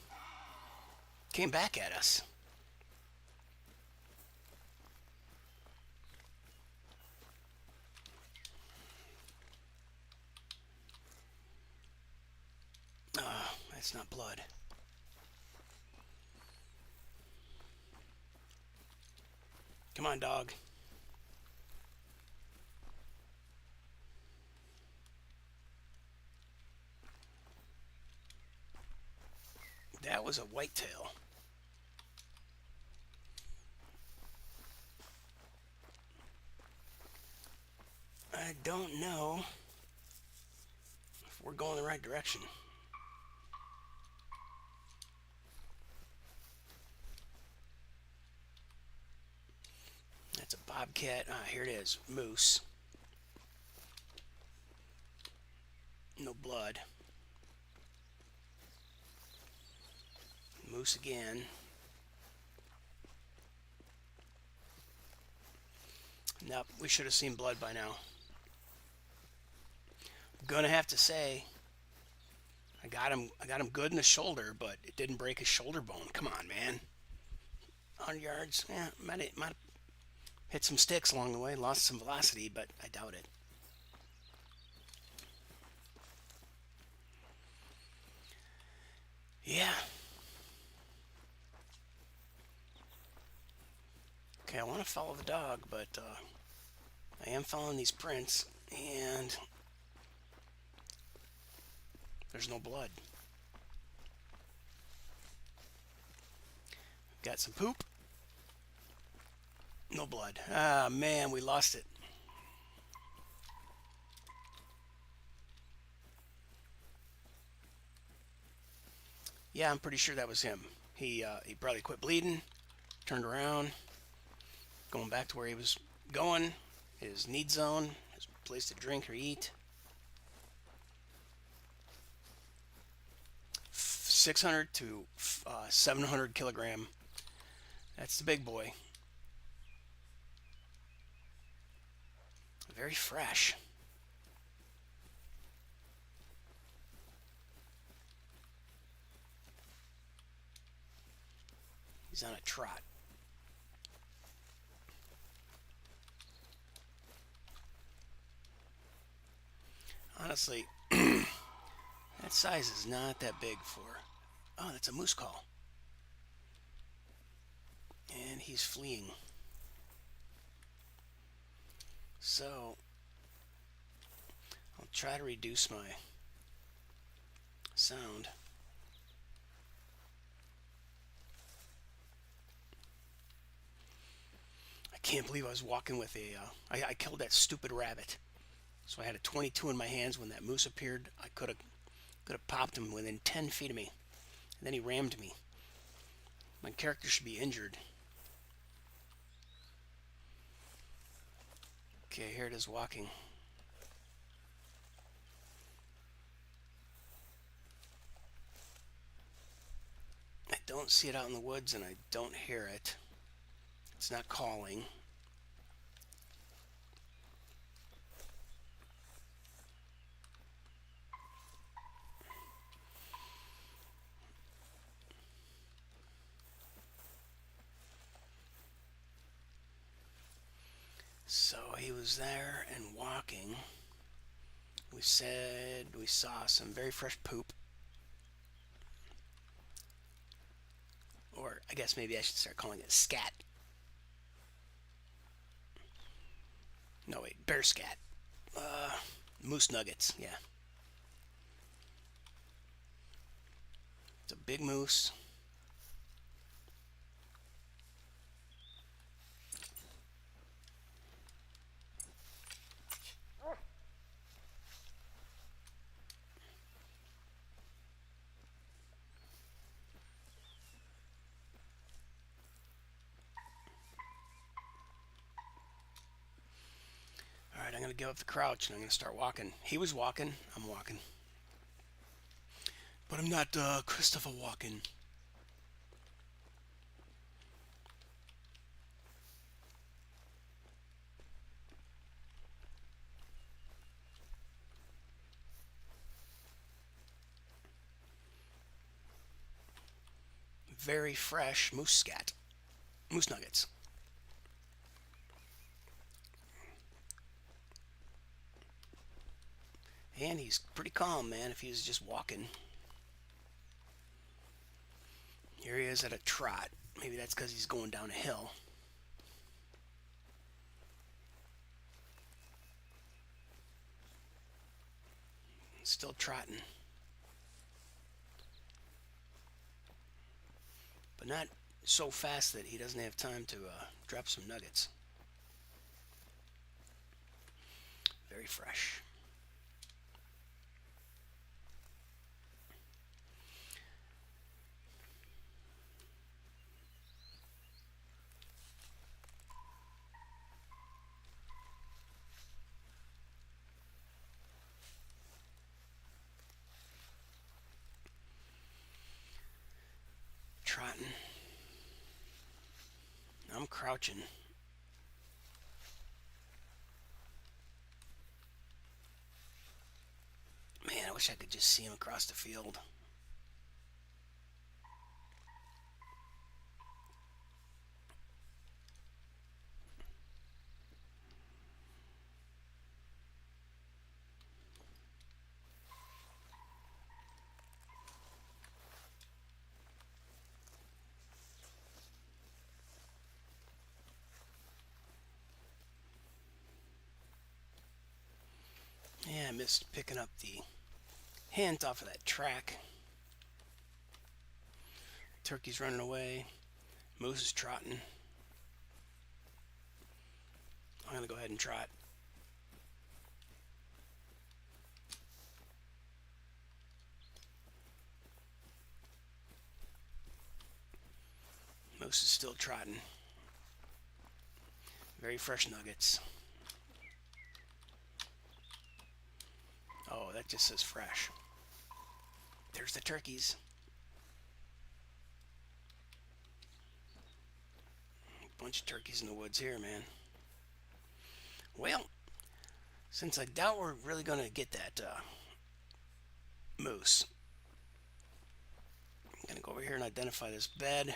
came back at us. That's not blood. Come on, dog. That was a whitetail. I don't know if we're going the right direction. That's a bobcat. Here it is. Moose. No blood. Moose again. Nope, we should have seen blood by now. Gonna have to say, I got him good in the shoulder, but it didn't break his shoulder bone. Come on, man. 100 yards. Yeah, might hit some sticks along the way, lost some velocity, but I doubt it. Yeah. Okay, I want to follow the dog, but I am following these prints, and there's no blood. Got some poop. No blood. Ah, man, we lost it. Yeah, I'm pretty sure that was him. He probably quit bleeding, turned around, going back to where he was going, his need zone, his place to drink or eat. 600 to 700 kilogram. That's the big boy. Very fresh. He's on a trot. Honestly, that size is not that big for... Oh, that's a moose call. And he's fleeing. So, I'll try to reduce my sound. I can't believe I was walking with a... I killed that stupid rabbit. So I had a 22 in my hands when that moose appeared. I could have popped him within 10 feet of me. And then he rammed me. My character should be injured. Okay, here it is walking. I don't see it out in the woods and I don't hear it. It's not calling. So he was there and walking. We said we saw some very fresh poop. Or I guess maybe I should start calling it scat. No, wait, bear scat. Moose nuggets, yeah. It's a big moose. Alright, I'm going to give up the crouch and I'm going to start walking. He was walking, I'm walking. But I'm not Christopher Walken. Very fresh moose scat. Moose nuggets. And he's pretty calm, man, if he was just walking. Here he is at a trot. Maybe that's because he's going down a hill. Still trotting. But not so fast that he doesn't have time to drop some nuggets. Very fresh. Trotting. I'm crouching. Man, I wish I could just see him across the field. Yeah, I missed picking up the hint off of that track. Turkey's running away. Moose is trotting. I'm going to go ahead and trot. Moose is still trotting. Very fresh nuggets. Oh, that just says fresh. There's the turkeys. Bunch of turkeys in the woods here, man. Well, since I doubt we're really going to get that moose, I'm going to go over here and identify this bed. I'm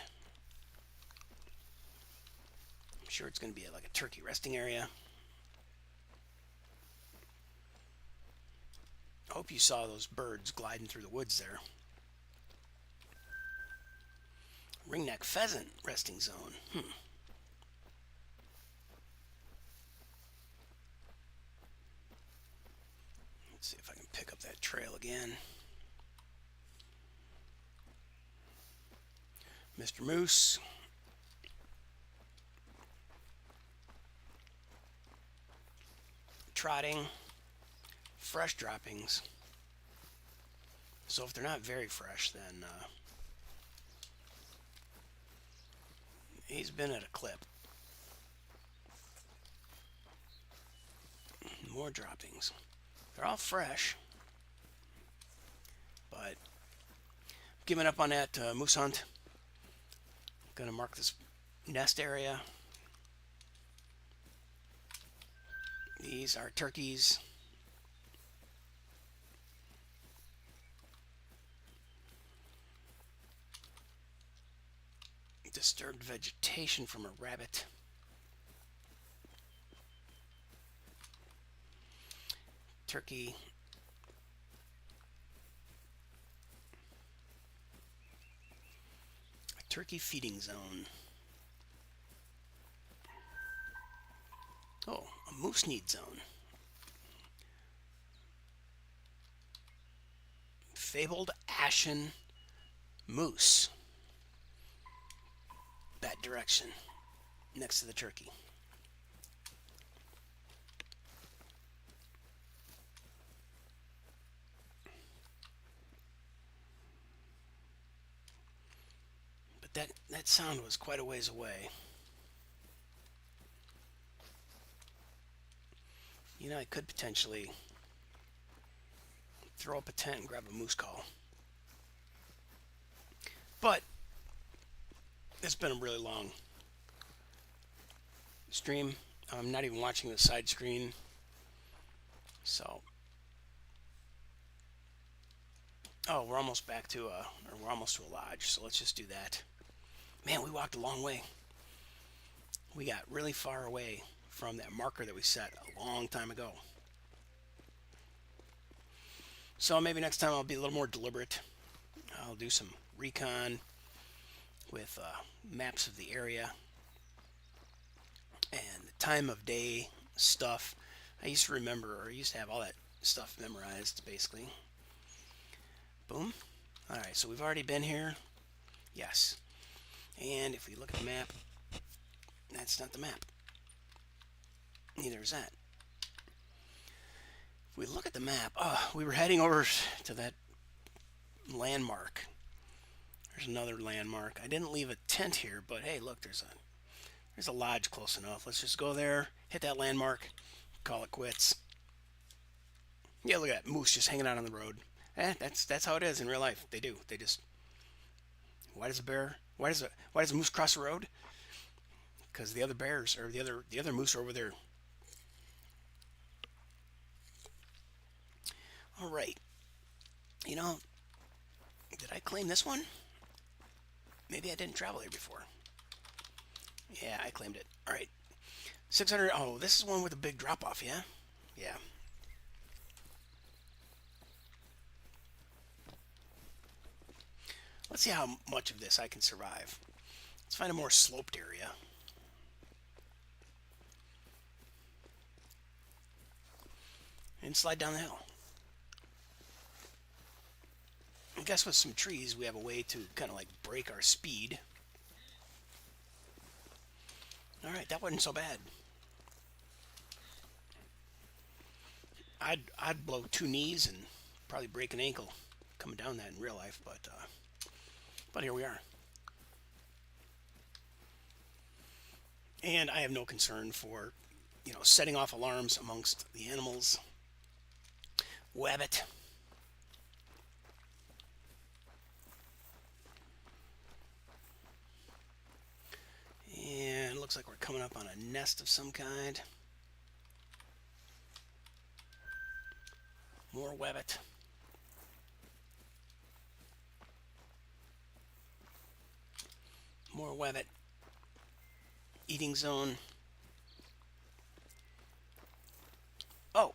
sure it's going to be like a turkey resting area. I hope you saw those birds gliding through the woods there. Ringneck pheasant resting zone. Let's see if I can pick up that trail again. Mr. Moose. Trotting. Fresh droppings. So if they're not very fresh, then he's been at a clip. More droppings. They're all fresh, but giving up on that moose hunt. Gonna mark this nest area. These are turkeys. Disturbed vegetation from a rabbit. Turkey. A Turkey feeding zone. Oh, a moose need zone. Fabled ashen moose. That direction. Next to the turkey. But that sound was quite a ways away. You know, I could potentially throw up a tent and grab a moose call. But it's been a really long stream. I'm not even watching the side screen. So, oh, we're almost back to we're almost to a lodge. So let's just do that. Man, we walked a long way. We got really far away from that marker that we set a long time ago. So maybe next time I'll be a little more deliberate. I'll do some recon with maps of the area and the time of day stuff. I used to remember, or I used to have all that stuff memorized, basically. Boom. All right, so we've already been here. Yes. And if we look at the map, that's not the map. Neither is that. If we look at the map, we were heading over to that landmark. There's another landmark. I didn't leave a tent here, but hey, look, there's a lodge close enough. Let's just go there, hit that landmark, call it quits. Yeah, look at that moose just hanging out on the road. That's how it is in real life. They do. They just. Why does a moose cross the road? Because the other bears or the other moose are over there. All right. You know, did I claim this one? Maybe I didn't travel here before. Yeah, I claimed it. All right. 600. Oh, this is one with a big drop off, yeah? Yeah. Let's see how much of this I can survive. Let's find a more sloped area. And slide down the hill. I guess with some trees, we have a way to kind of like break our speed. All right, that wasn't so bad. I'd blow 2 knees and probably break an ankle coming down that in real life, but here we are. And I have no concern for, setting off alarms amongst the animals. Wabbit. And it looks like we're coming up on a nest of some kind. More wabbit. More wabbit. Eating zone. Oh.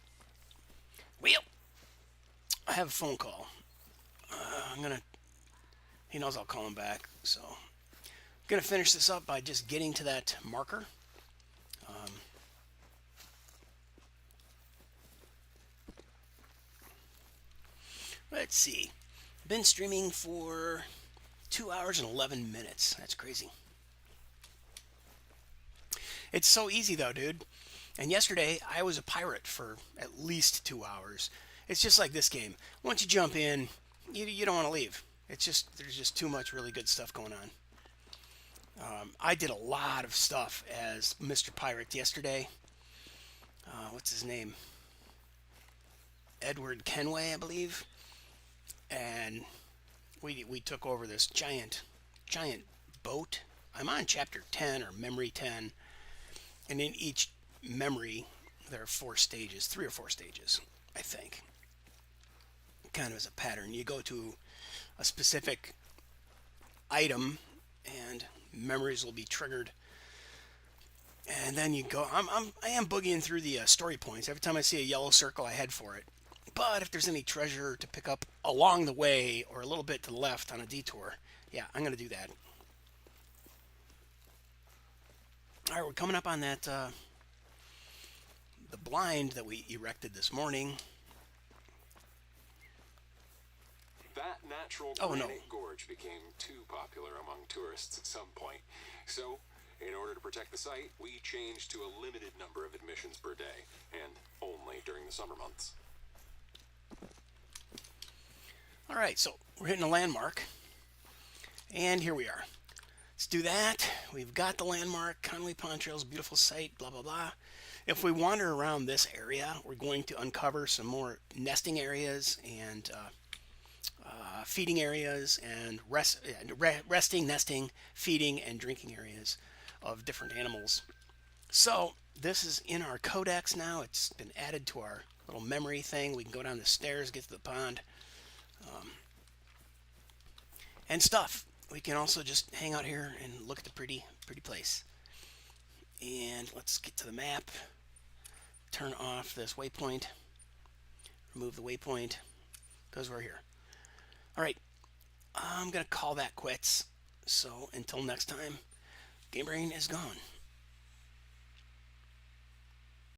Wheel. I have a phone call. He knows I'll call him back, so I'm gonna finish this up by just getting to that marker. Let's see. Been streaming for 2 hours and 11 minutes. That's crazy. It's so easy though, dude. And yesterday I was a pirate for at least 2 hours. It's just like this game. Once you jump in, you don't want to leave. There's just too much really good stuff going on. I did a lot of stuff as Mr. Pirate yesterday. What's his name? Edward Kenway, I believe. And we took over this giant boat. I'm on chapter 10 or memory 10. And in each memory, there are 4 stages, 3 or 4 stages, I think. Kind of as a pattern. You go to a specific item and memories will be triggered. And then you go, I am boogieing through the story points. Every time I see a yellow circle, I head for it. But if there's any treasure to pick up along the way or a little bit to the left on a detour, yeah, I'm going to do that. All right, we're coming up on that the blind that we erected this morning. That natural Oh, no. granite gorge became too popular among tourists at some point. So, in order to protect the site, we changed to a limited number of admissions per day, and only during the summer months. All right, so we're hitting a landmark, and here we are. Let's do that. We've got the landmark, Conway Pond Trails, beautiful site, blah, blah, blah. If we wander around this area, we're going to uncover some more nesting areas and feeding areas and resting, nesting, feeding, and drinking areas of different animals. So this is in our codex now. It's been added to our little memory thing. We can go down the stairs, get to the pond, and stuff. We can also just hang out here and look at the pretty place. And let's get to the map. Turn off this waypoint. Remove the waypoint because we're here. All right, I'm going to call that quits. So until next time, GameBrain is gone.